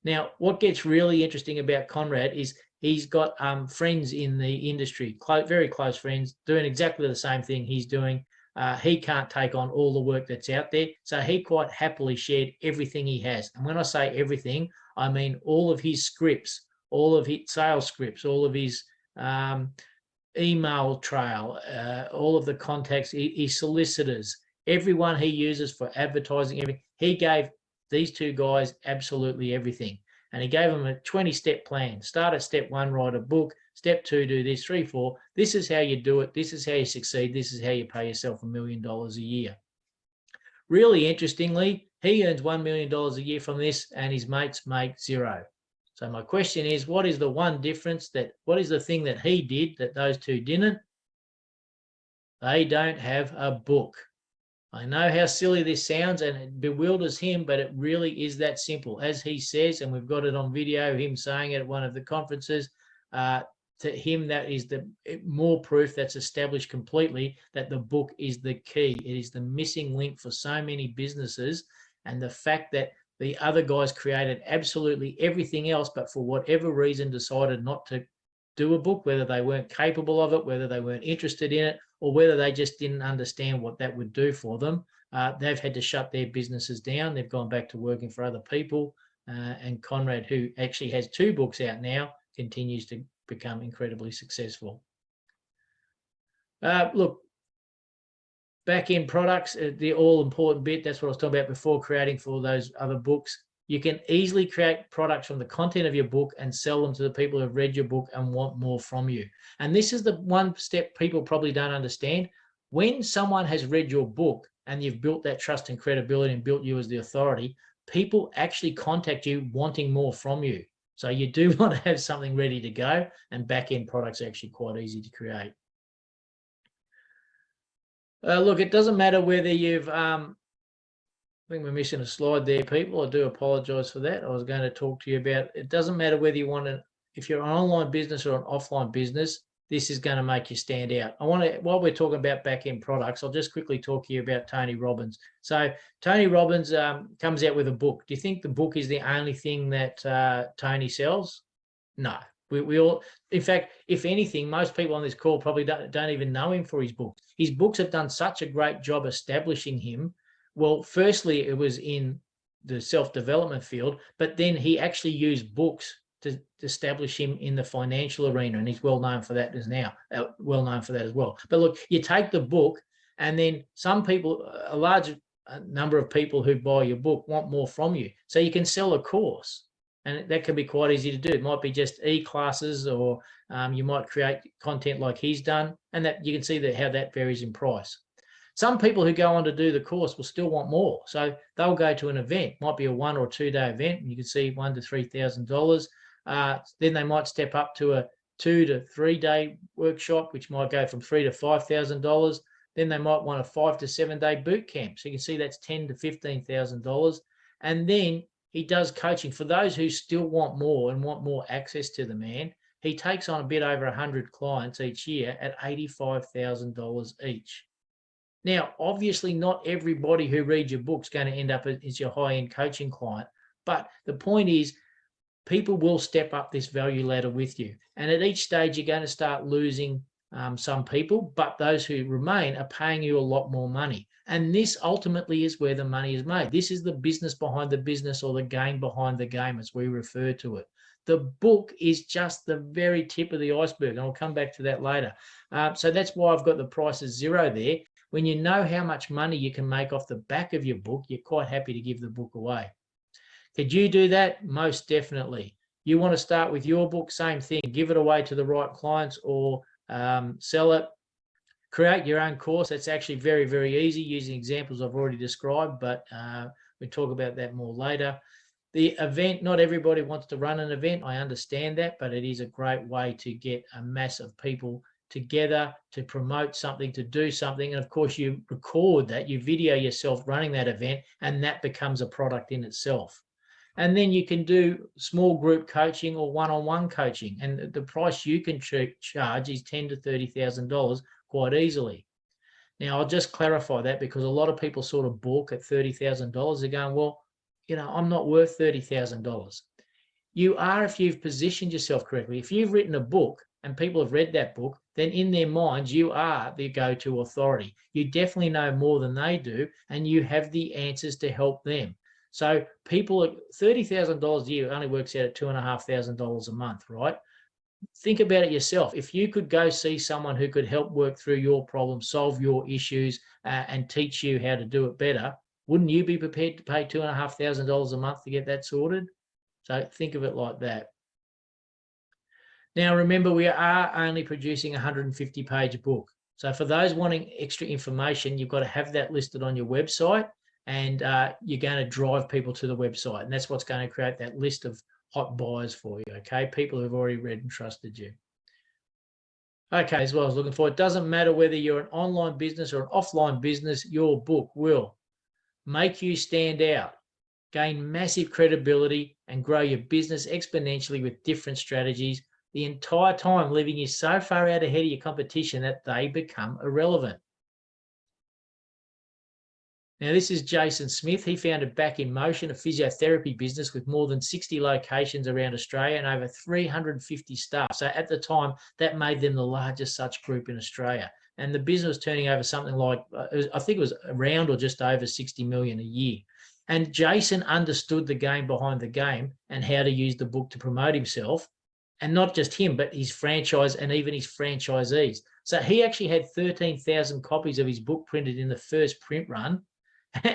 Now, what gets really interesting about Conrad is he's got friends in the industry, very close friends, doing exactly the same thing he's doing. He can't take on all the work that's out there, so he quite happily shared everything he has. And when I say everything, I mean all of his scripts, all of his sales scripts, all of his email trail, all of the contacts, his solicitors, everyone he uses for advertising, everything. He gave these two guys absolutely everything. And he gave them a 20-step plan. Start at step 1, write a book. Step 2, do this. 3, 4. This is how you do it. This is how you succeed. This is how you pay yourself $1 million a year. Really interestingly, he earns $1 million a year from this, and his mates make 0. So my question is, what is the one difference what is the thing that he did that those two didn't? They don't have a book. I know how silly this sounds and it bewilders him, but it really is that simple. As he says, and we've got it on video, him saying it at one of the conferences, to him, that is the more proof that's established completely that the book is the key. It is the missing link for so many businesses. And the fact that the other guys created absolutely everything else, but for whatever reason decided not to do a book, whether they weren't capable of it, whether they weren't interested in it, or whether they just didn't understand what that would do for them. They've had to shut their businesses down. They've gone back to working for other people. And Conrad, who actually has 2 books out now, continues to become incredibly successful. Look, back-end products, the all-important bit, that's what I was talking about before, creating for those other books. You can easily create products from the content of your book and sell them to the people who have read your book and want more from you. And this is the one step people probably don't understand. When someone has read your book and you've built that trust and credibility and built you as the authority, people actually contact you wanting more from you. So you do want to have something ready to go, and back-end products are actually quite easy to create. Look, it doesn't matter whether you've, I think we're missing a slide there, people. I do apologize for that. I was going to talk to you about, it doesn't matter whether you want to, if you're an online business or an offline business, this is going to make you stand out. I want to, while we're talking about back-end products, I'll just quickly talk to you about Tony Robbins. So Tony Robbins comes out with a book. Do you think the book is the only thing that Tony sells? No. We all, in fact, if anything, most people on this call probably don't even know him for his books. His books have done such a great job establishing him. Well, firstly, it was in the self-development field, but then he actually used books to establish him in the financial arena, and he's well known for that as well. But look, you take the book, and then some people, a large number of people who buy your book want more from you. So you can sell a course, and that can be quite easy to do. It might be just e-classes, or you might create content like he's done, and that you can see that how that varies in price. Some people who go on to do the course will still want more, so they'll go to an event. Might be a 1 or 2 day event, and you can see $1,000 to $3,000. Then they might step up to a 2 to 3 day workshop, which might go from $3,000 to $5,000. Then they might want a 5 to 7 day boot camp. So you can see that's $10,000 to $15,000. And then he does coaching for those who still want more and want more access to the man. He takes on a bit over 100 clients each year at $85,000 each. Now, obviously, not everybody who reads your book is going to end up as your high-end coaching client. But the point is, people will step up this value ladder with you. And at each stage, you're going to start losing some people, but those who remain are paying you a lot more money. And this ultimately is where the money is made. This is the business behind the business, or the game behind the game, as we refer to it. The book is just the very tip of the iceberg, and I'll come back to that later. So that's why I've got the price as $0 there. When you know how much money you can make off the back of your book, you're quite happy to give the book away. Could you do that? Most definitely. You want to start with your book, same thing. Give it away to the right clients, or sell it. Create your own course. That's actually very, very easy using examples I've already described, but we'll talk about that more later. The event, not everybody wants to run an event. I understand that, but it is a great way to get a mass of people together to promote something, to do something. And of course, you record that, you video yourself running that event, and that becomes a product in itself. And then you can do small group coaching or one-on-one coaching. And the price you can charge is $10,000 to $30,000 quite easily. Now, I'll just clarify that, because a lot of people sort of balk at $30,000. They're going, well, you know, I'm not worth $30,000. You are, if you've positioned yourself correctly. If you've written a book and people have read that book, then in their minds, you are the go-to authority. You definitely know more than they do, and you have the answers to help them. So people, $30,000 a year only works out at $2,500 a month, right? Think about it yourself. If you could go see someone who could help work through your problem, solve your issues, and teach you how to do it better, wouldn't you be prepared to pay $2,500 a month to get that sorted? So think of it like that. Now, remember, we are only producing a 150-page book. So for those wanting extra information, you've got to have that listed on your website, and you're going to drive people to the website. And that's what's going to create that list of hot buyers for you, okay? People who've already read and trusted you. Okay, as well as looking for, it doesn't matter whether you're an online business or an offline business, your book will make you stand out, gain massive credibility, and grow your business exponentially with different strategies, the entire time, leaving you so far out ahead of your competition that they become irrelevant. Now, this is Jason Smith. He founded Back in Motion, a physiotherapy business with more than 60 locations around Australia and over 350 staff. So at the time, that made them the largest such group in Australia. And the business was turning over something like, I think it was around or just over 60 million a year. And Jason understood the game behind the game and how to use the book to promote himself. And not just him, but his franchise and even his franchisees. So he actually had 13,000 copies of his book printed in the first print run.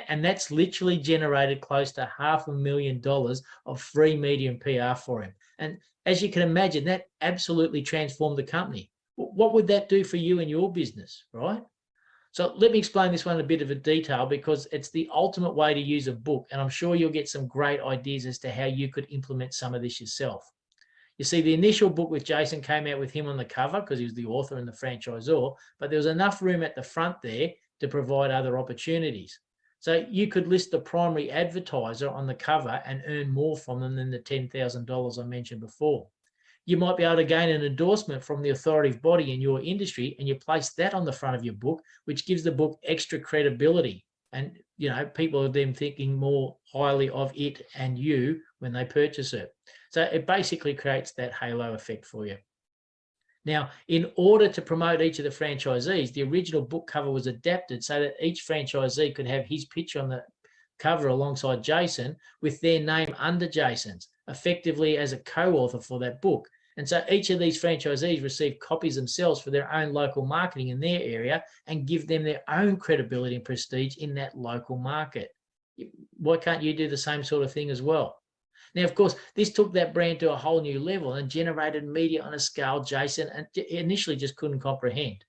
And that's literally generated close to $500,000 of free media and PR for him. And as you can imagine, that absolutely transformed the company. What would that do for you and your business, right? So let me explain this one in a bit of a detail, because it's the ultimate way to use a book. And I'm sure you'll get some great ideas as to how you could implement some of this yourself. You see, the initial book with Jason came out with him on the cover because he was the author and the franchisor, but there was enough room at the front there to provide other opportunities. So you could list the primary advertiser on the cover and earn more from them than the $10,000 I mentioned before. You might be able to gain an endorsement from the authoritative body in your industry, and you place that on the front of your book, which gives the book extra credibility. And, you know, people are then thinking more highly of it and you when they purchase it. So it basically creates that halo effect for you. Now, in order to promote each of the franchisees, the original book cover was adapted so that each franchisee could have his picture on the cover alongside Jason with their name under Jason's, effectively as a co-author for that book. And so each of these franchisees receive copies themselves for their own local marketing in their area and give them their own credibility and prestige in that local market. Why can't you do the same sort of thing as well? Now, of course, this took that brand to a whole new level and generated media on a scale Jason initially just couldn't comprehend.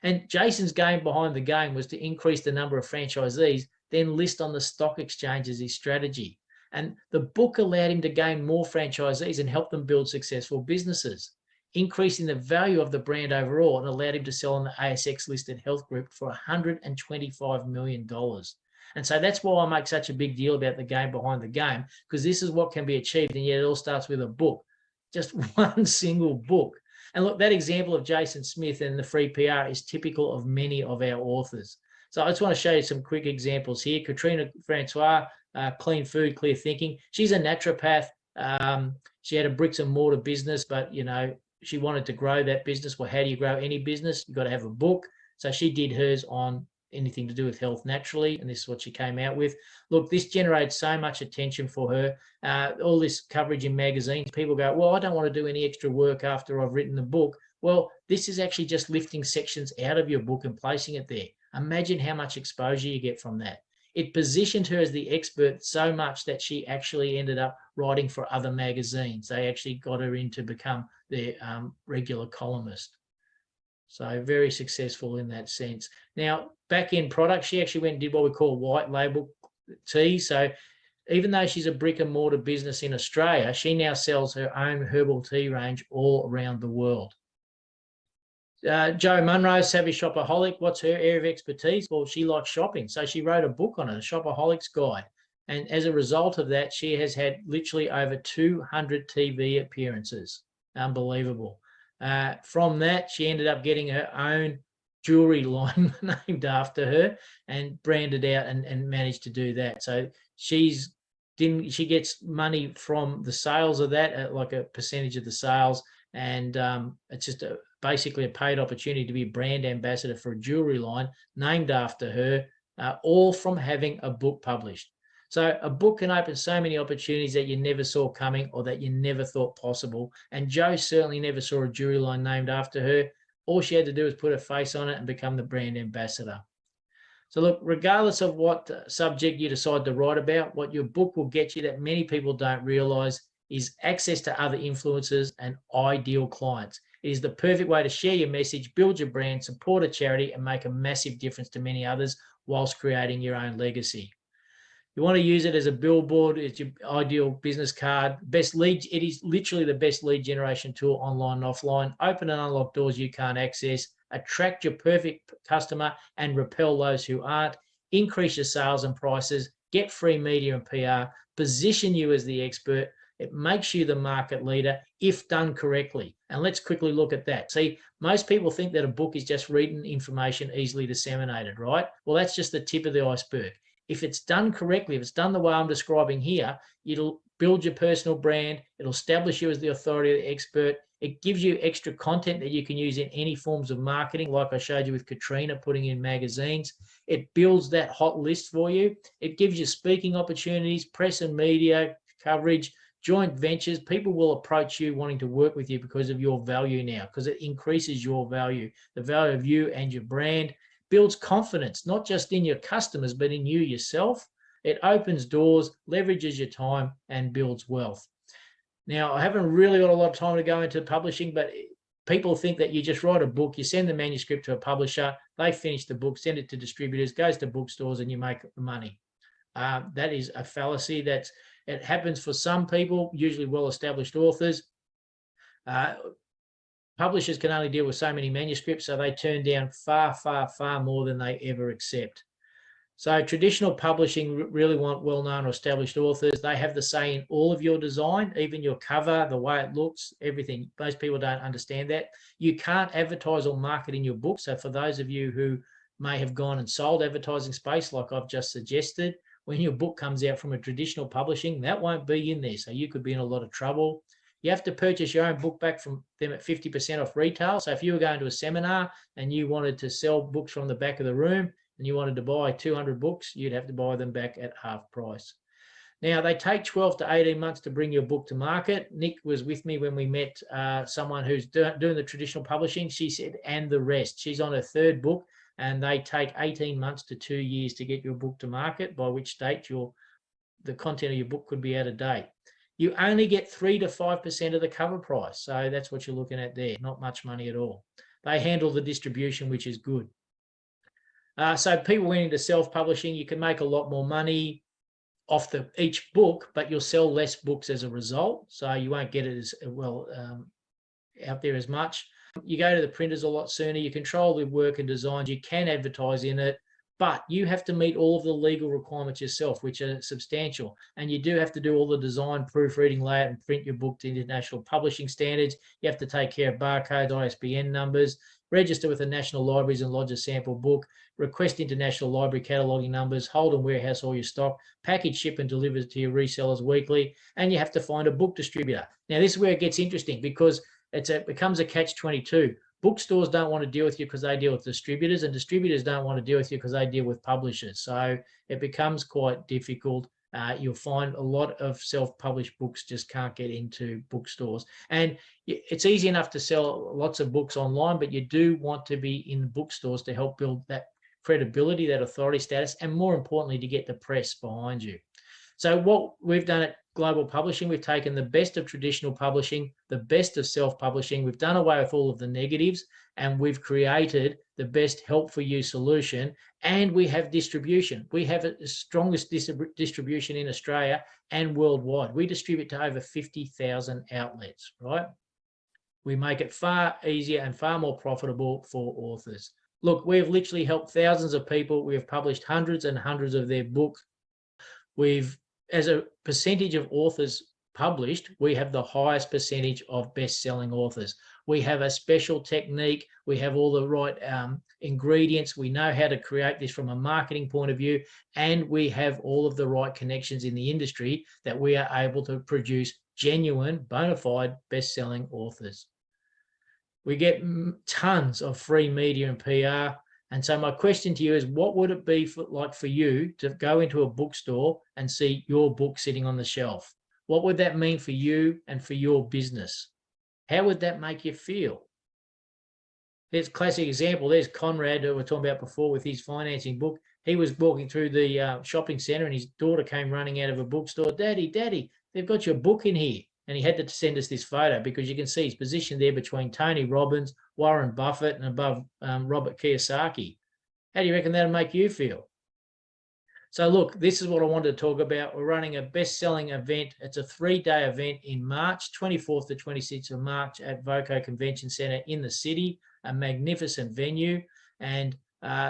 And Jason's game behind the game was to increase the number of franchisees, then list on the stock exchange as his strategy. And the book allowed him to gain more franchisees and help them build successful businesses, increasing the value of the brand overall, and allowed him to sell on the ASX-listed health group for $125 million. And so that's why I make such a big deal about the game behind the game, because this is what can be achieved, and yet it all starts with a book, just one single book. And look, that example of Jason Smith and the free PR is typical of many of our authors. So I just want to show you some quick examples here. Katrina Francois, Clean Food, Clear Thinking. She's a naturopath. She had a bricks and mortar business, but, you know, she wanted to grow that business. Well, how do you grow any business? You've got to have a book. So she did hers on anything to do with health naturally, and this is what she came out with. Look, this generated so much attention for her. All this coverage in magazines. People go, well, I don't want to do any extra work after I've written the book. Well, this is actually just lifting sections out of your book and placing it there. Imagine how much exposure you get from that. It positioned her as the expert so much that she actually ended up writing for other magazines. They actually got her in to become their regular columnist. So very successful in that sense. Now, back in product, she actually went and did what we call white label tea. So even though she's a brick and mortar business in Australia, she now sells her own herbal tea range all around the world. Jo Munro, Savvy Shopaholic, what's her area of expertise? Well, she likes shopping. So she wrote a book on it, a Shopaholic's Guide. And as a result of that, she has had literally over 200 TV appearances. Unbelievable. From that, she ended up getting her own jewelry line named after her and branded out and managed to do that. So she gets money from the sales of that, like a percentage of the sales. And it's just basically a paid opportunity to be a brand ambassador for a jewelry line named after her, all from having a book published. So a book can open so many opportunities that you never saw coming or that you never thought possible. And Jo certainly never saw a jewelry line named after her. All she had to do was put her face on it and become the brand ambassador. So look, regardless of what subject you decide to write about, what your book will get you that many people don't realize is access to other influencers and ideal clients. It is the perfect way to share your message, build your brand, support a charity, and make a massive difference to many others whilst creating your own legacy. You want to use it as a billboard, it's your ideal business card. Best lead, it is literally the best lead generation tool online and offline. Open and unlock doors you can't access. Attract your perfect customer and repel those who aren't. Increase your sales and prices. Get free media and PR. Position you as the expert. It makes you the market leader if done correctly. And let's quickly look at that. See, most people think that a book is just reading information easily disseminated, right? Well, that's just the tip of the iceberg. If it's done correctly, if it's done the way I'm describing here, it'll build your personal brand. It'll establish you as the authority, the expert. It gives you extra content that you can use in any forms of marketing, like I showed you with Katrina, putting in magazines. It builds that hot list for you. It gives you speaking opportunities, press and media coverage, joint ventures. People will approach you wanting to work with you because of your value now, because it increases your value, the value of you and your brand. Builds confidence, not just in your customers, but in you yourself. It opens doors, leverages your time, and builds wealth. Now, I haven't really got a lot of time to go into publishing, but people think that you just write a book, you send the manuscript to a publisher, they finish the book, send it to distributors, goes to bookstores, and you make money. That is a fallacy. It happens for some people, usually well-established authors. Publishers can only deal with so many manuscripts, so they turn down far, far, far more than they ever accept. So traditional publishing really want well-known or established authors. They have the say in all of your design, even your cover, the way it looks, everything. Most people don't understand that. You can't advertise or market in your book. So for those of you who may have gone and sold advertising space, like I've just suggested, when your book comes out from a traditional publishing, that won't be in there. So you could be in a lot of trouble. You have to purchase your own book back from them at 50% off retail. So if you were going to a seminar and you wanted to sell books from the back of the room and you wanted to buy 200 books, you'd have to buy them back at half price. Now, they take 12 to 18 months to bring your book to market. Nick was with me when we met someone who's doing the traditional publishing. She said, and the rest. She's on her third book, and they take 18 months to 2 years to get your book to market, by which date the content of your book could be out of date. You only get 3 to 5% of the cover price. So that's what you're looking at there, not much money at all. They handle the distribution, which is good. So people went into self-publishing. You can make a lot more money off each book, but you'll sell less books as a result. So you won't get it as well out there as much. You go to the printers a lot sooner. You control the work and designs. You can advertise in it, but you have to meet all of the legal requirements yourself, which are substantial. And you do have to do all the design, proofreading, layout, and print your book to international publishing standards. You have to take care of barcodes, ISBN numbers, register with the national libraries and lodge a sample book, request international library cataloguing numbers, hold and warehouse all your stock, package, ship and deliver to your resellers weekly, and you have to find a book distributor. Now, this is where it gets interesting, because it becomes a catch-22. Bookstores don't want to deal with you because they deal with distributors, and distributors don't want to deal with you because they deal with publishers. So it becomes quite difficult. You'll find a lot of self-published books just can't get into bookstores. And it's easy enough to sell lots of books online, but you do want to be in bookstores to help build that credibility, that authority status, and more importantly, to get the press behind you. So what we've done at Global Publishing, we've taken the best of traditional publishing, the best of self-publishing, we've done away with all of the negatives, and we've created the best help for you solution, and we have distribution. We have the strongest distribution in Australia and worldwide. We distribute to over 50,000 outlets, right? We make it far easier and far more profitable for authors. Look, we've literally helped thousands of people. We have published hundreds and hundreds of their books. As a percentage of authors published, we have the highest percentage of best-selling authors. We have a special technique. We have all the right ingredients. We know how to create this from a marketing point of view, and we have all of the right connections in the industry that we are able to produce genuine, bona fide, best-selling authors. We get tons of free media and PR. And so my question to you is, what would it be like for you to go into a bookstore and see your book sitting on the shelf? What would that mean for you and for your business? How would that make you feel? There's a classic example. There's Conrad, who we were talking about before, with his financing book. He was walking through the shopping centre, and his daughter came running out of a bookstore. Daddy, they've got your book in here. And he had to send us this photo, because you can see he's positioned there between Tony Robbins, Warren Buffett, and above Robert Kiyosaki. How do you reckon that'll make you feel? So look, this is what I wanted to talk about. We're running a best-selling event. It's a 3-day event in March, 24th to 26th of March at Voco Convention Centre in the city, a magnificent venue. And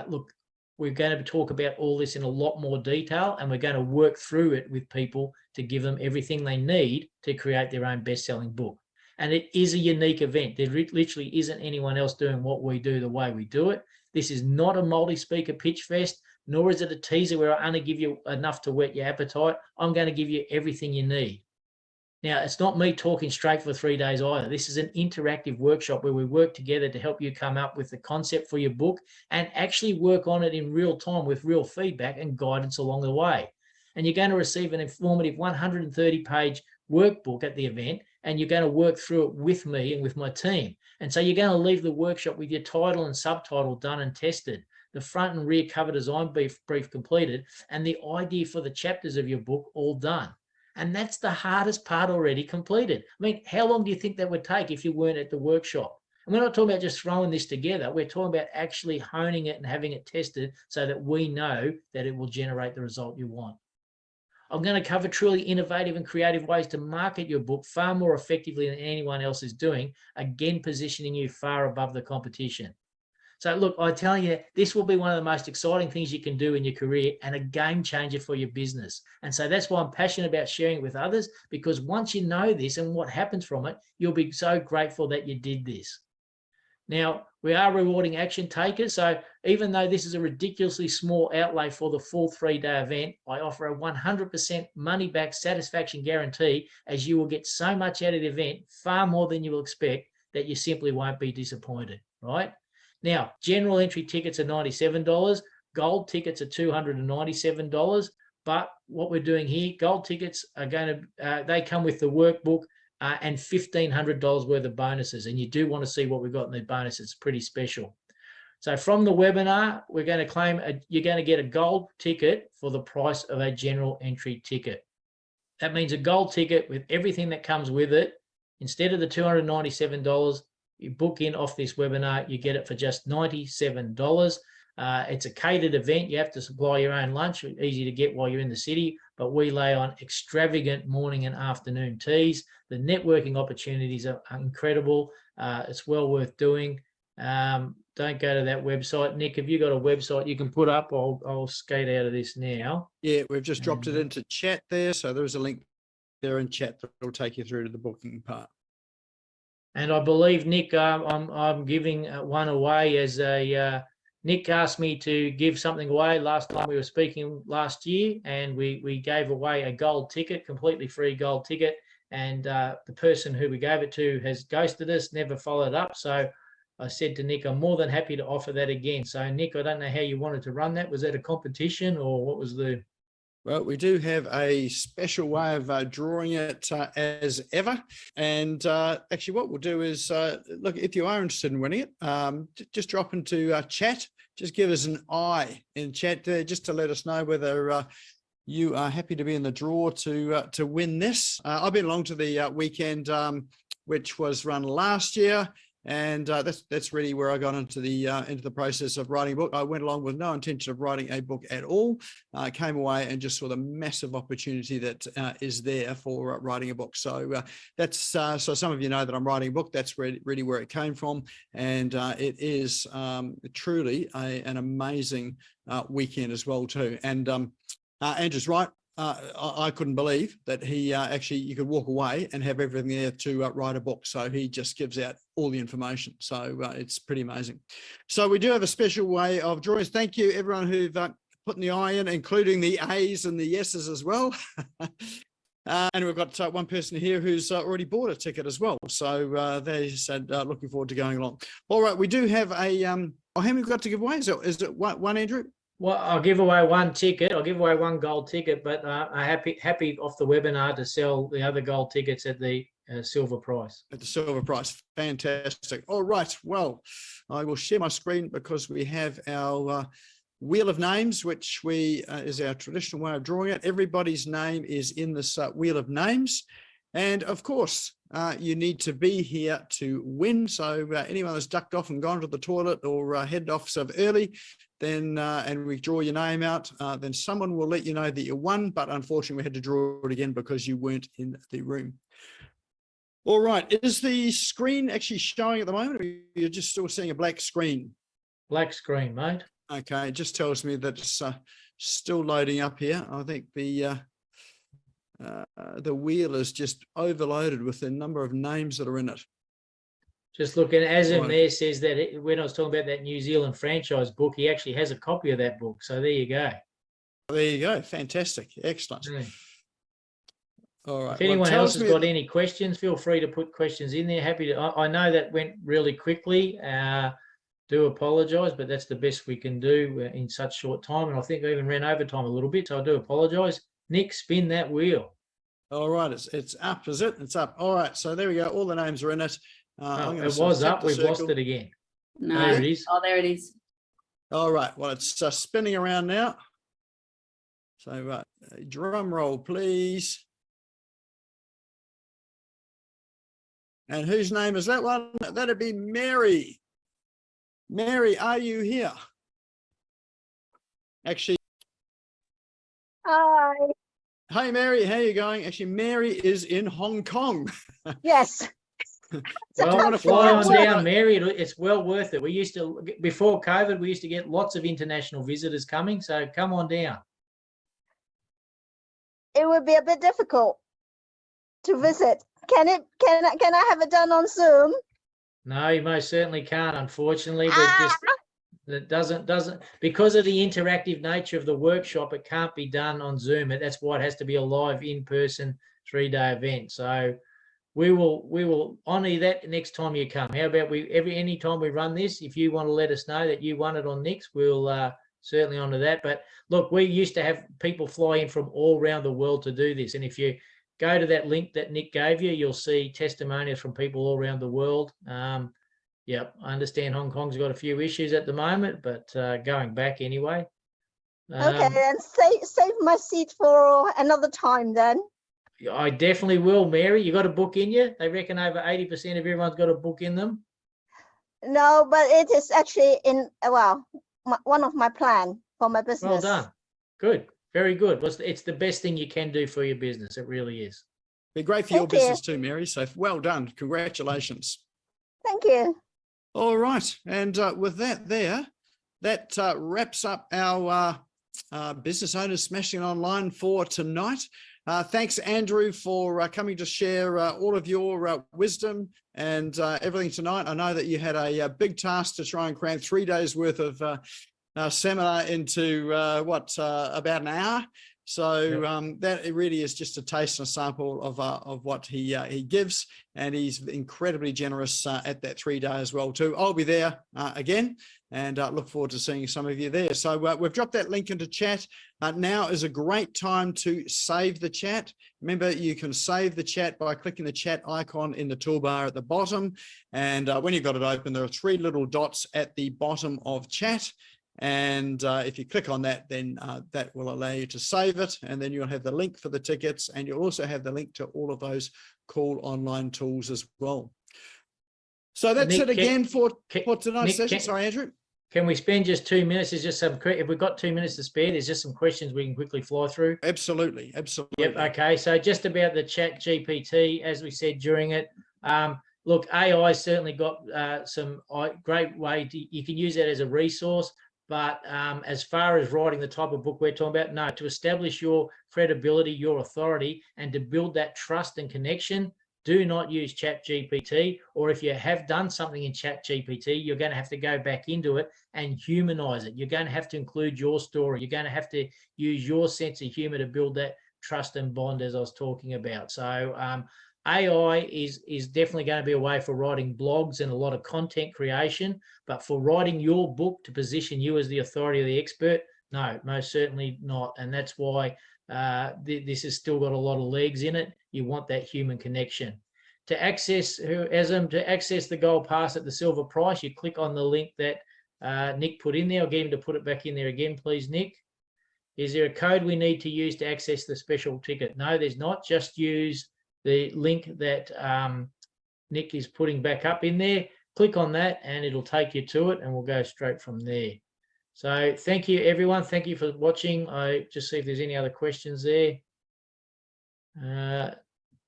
look, we're going to talk about all this in a lot more detail, and we're going to work through it with people to give them everything they need to create their own best-selling book. And it is a unique event. There literally isn't anyone else doing what we do the way we do it. This is not a multi-speaker pitch fest, nor is it a teaser where I only give you enough to whet your appetite. I'm going to give you everything you need. Now, it's not me talking straight for 3 days either. This is an interactive workshop where we work together to help you come up with the concept for your book and actually work on it in real time with real feedback and guidance along the way. And you're going to receive an informative 130-page workbook at the event, and you're going to work through it with me and with my team. And so you're going to leave the workshop with your title and subtitle done and tested, the front and rear cover design brief completed, and the idea for the chapters of your book all done. And that's the hardest part already completed. I mean, how long do you think that would take if you weren't at the workshop? And we're not talking about just throwing this together. We're talking about actually honing it and having it tested so that we know that it will generate the result you want. I'm going to cover truly innovative and creative ways to market your book far more effectively than anyone else is doing, again, positioning you far above the competition. So look, I tell you, this will be one of the most exciting things you can do in your career and a game changer for your business. And so that's why I'm passionate about sharing it with others, because once you know this and what happens from it, you'll be so grateful that you did this. Now, we are rewarding action takers. So even though this is a ridiculously small outlay for the full 3-day event, I offer a 100% money back satisfaction guarantee, as you will get so much out of the event, far more than you will expect, that you simply won't be disappointed, right? Now, general entry tickets are $97. Gold tickets are $297. But what we're doing here, gold tickets are going to, they come with the workbook and $1,500 worth of bonuses. And you do want to see what we've got in the bonuses. It's pretty special. So from the webinar, we're going to claim, you're going to get a gold ticket for the price of a general entry ticket. That means a gold ticket with everything that comes with it. Instead of the $297, you book in off this webinar, you get it for just $97. It's a catered event. You have to supply your own lunch, easy to get while you're in the city, but we lay on extravagant morning and afternoon teas. The networking opportunities are incredible. It's well worth doing. Don't go to that website. Nick, have you got a website you can put up? I'll skate out of this now. Yeah, we've just dropped it into chat there. So there is a link there in chat that will take you through to the booking part. And I believe, Nick, I'm giving one away as a, Nick asked me to give something away last time we were speaking last year, and we gave away a gold ticket, completely free gold ticket. And the person who we gave it to has ghosted us, never followed up. So I said to Nick, I'm more than happy to offer that again. So Nick, I don't know how you wanted to run that. Was that a competition or what was the... Well, we do have a special way of drawing it as ever. And actually what we'll do is, look, if you are interested in winning it, just drop into chat. Just give us an I in chat there just to let us know whether you are happy to be in the draw to win this. I've been along to the weekend, which was run last year. And that's really where I got into the process of writing a book. I went along with no intention of writing a book at all. I came away and just saw the massive opportunity that is there for writing a book. So that's so some of you know that I'm writing a book. That's really where it came from, and it is truly an amazing weekend as well too. And Andrew's right. I couldn't believe that he actually, you could walk away and have everything there to write a book. So he just gives out all the information. So it's pretty amazing. So we do have a special way of drawing. Thank you everyone who've put in the I in, including the A's and the yeses as well. And we've got one person here who's already bought a ticket as well. So they said, looking forward to going along. All right, we do have a, how many we've got to give away? Is it one, Andrew? Well, I'll give away one ticket. I'll give away one gold ticket, but I'm happy off the webinar to sell the other gold tickets at the silver price. At the silver price. Fantastic. All right. Well, I will share my screen because we have our wheel of names, which is our traditional way of drawing it. Everybody's name is in this wheel of names. And of course, you need to be here to win. So anyone that's ducked off and gone to the toilet or headed off so early, then and we draw your name out, then someone will let you know that you won. But unfortunately, we had to draw it again because you weren't in the room. All right. Is the screen actually showing at the moment, or you're just still seeing a black screen? Black screen, mate. Okay, it just tells me that it's still loading up here. I think the wheel is just overloaded with the number of names that are in it. Just looking, Azim Right. there says that when I was talking about that New Zealand franchise book, he actually has a copy of that book. So there you go. There you go. Fantastic. Excellent. Mm. All right. If anyone well, else has got any questions, feel free to put questions in there. Happy to. I know that went really quickly. Do apologise, but that's the best we can do in such short time. And I think I even ran over time a little bit, so I do apologise. Nick, spin that wheel. All right. It's up, is it? It's up. All right. So there we go. All the names are in it. It was up. We've lost it again. No. There it is. Oh, there it is. All right. Well, it's spinning around now. So drum roll, please. And whose name is that one? That'd be Mary. Mary, are you here? Actually, Hi. hi, Mary. How are you going? Actually, Mary is in Hong Kong. Yes. Well, fly on down, Mary. It's well worth it. We used to, before COVID, we used to get lots of international visitors coming. So come on down. It would be a bit difficult to visit. Can I have it done on Zoom? No, you most certainly can't, unfortunately. But just it doesn't because of the interactive nature of the workshop, it can't be done on Zoom. That's why it has to be a live in-person 3-day event. So we will honor that next time you come. How about any time we run this, if you want to let us know that you won it on Nick's, we'll certainly honor that. But look, we used to have people fly in from all around the world to do this. And if you go to that link that Nick gave you, you'll see testimonials from people all around the world. Yeah, I understand Hong Kong's got a few issues at the moment, but going back anyway. Okay, and save my seat for another time then. I definitely will, Mary. You got a book in you? They reckon over 80% of everyone's got a book in them. No, but it is actually in, one of my plan for my business. Well done. Good. Very good. It's the best thing you can do for your business. It really is. Be great for your business too, Mary. So well done. Congratulations. Thank you. All right. And with that that wraps up our Business Owners Smashing It Online for tonight. Thanks, Andrew, for coming to share all of your wisdom and everything tonight. I know that you had a big task to try and cram 3 days worth of seminar into about an hour. So that it really is just a taste and a sample of what he gives, and he's incredibly generous at that 3 day as well too. I'll be there again, and look forward to seeing some of you there. So we've dropped that link into chat. Now is a great time to save the chat. Remember, you can save the chat by clicking the chat icon in the toolbar at the bottom, and when you've got it open, there are 3 little dots at the bottom of chat. And if you click on that, then that will allow you to save it, and then you'll have the link for the tickets, and you'll also have the link to all of those cool online tools as well. So that's Nick, it again for tonight's session. Sorry, Andrew. Can we spend just 2 minutes? There's just some, if we've got 2 minutes to spare, there's just some questions we can quickly fly through. Absolutely. Yep. Okay. So just about the Chat GPT, as we said during it, look, AI certainly got some great way you can use that as a resource. But as far as writing the type of book we're talking about, no, to establish your credibility, your authority, and to build that trust and connection, do not use ChatGPT. Or if you have done something in ChatGPT, you're going to have to go back into it and humanize it. You're going to have to include your story. You're going to have to use your sense of humor to build that trust and bond, as I was talking about. So AI is definitely going to be a way for writing blogs and a lot of content creation, but for writing your book to position you as the authority or the expert, no, most certainly not. And that's why this has still got a lot of legs in it. You want that human connection. To access the gold pass at the silver price, you click on the link that Nick put in there. I'll get him to put it back in there again, please, Nick. Is there a code we need to use to access the special ticket? No, there's not. Just use the link that Nick is putting back up in there. Click on that and it'll take you to it, and we'll go straight from there. So thank you, everyone. Thank you for watching. I just see if there's any other questions there.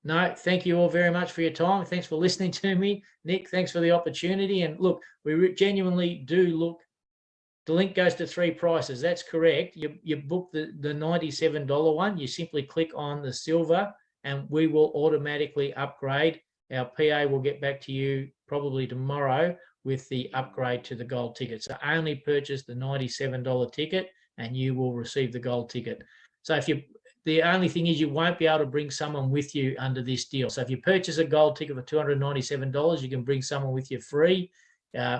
No, thank you all very much for your time. Thanks for listening to me. Nick, thanks for the opportunity. And look, we genuinely do look The link goes to 3 prices. That's correct. You book the $97 one. You simply click on the silver and we will automatically upgrade. Our PA will get back to you probably tomorrow with the upgrade to the gold ticket. So only purchase the $97 ticket and you will receive the gold ticket. So the only thing is you won't be able to bring someone with you under this deal. So if you purchase a gold ticket for $297, you can bring someone with you free.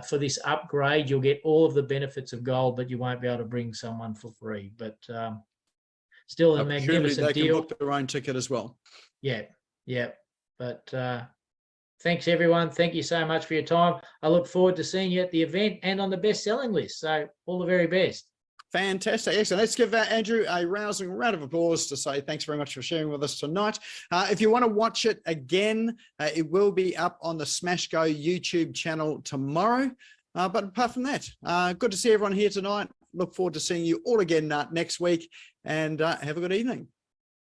For this upgrade, you'll get all of the benefits of gold, but you won't be able to bring someone for free. But still a magnificent they deal. can book their own ticket as well. Yeah. But thanks, everyone. Thank you so much for your time. I look forward to seeing you at the event and on the best-selling list. So all the very best. Fantastic. Excellent. Let's give Andrew a rousing round of applause to say thanks very much for sharing with us tonight. If you want to watch it again, it will be up on the Smash Go YouTube channel tomorrow. But apart from that, good to see everyone here tonight. Look forward to seeing you all again next week, and have a good evening.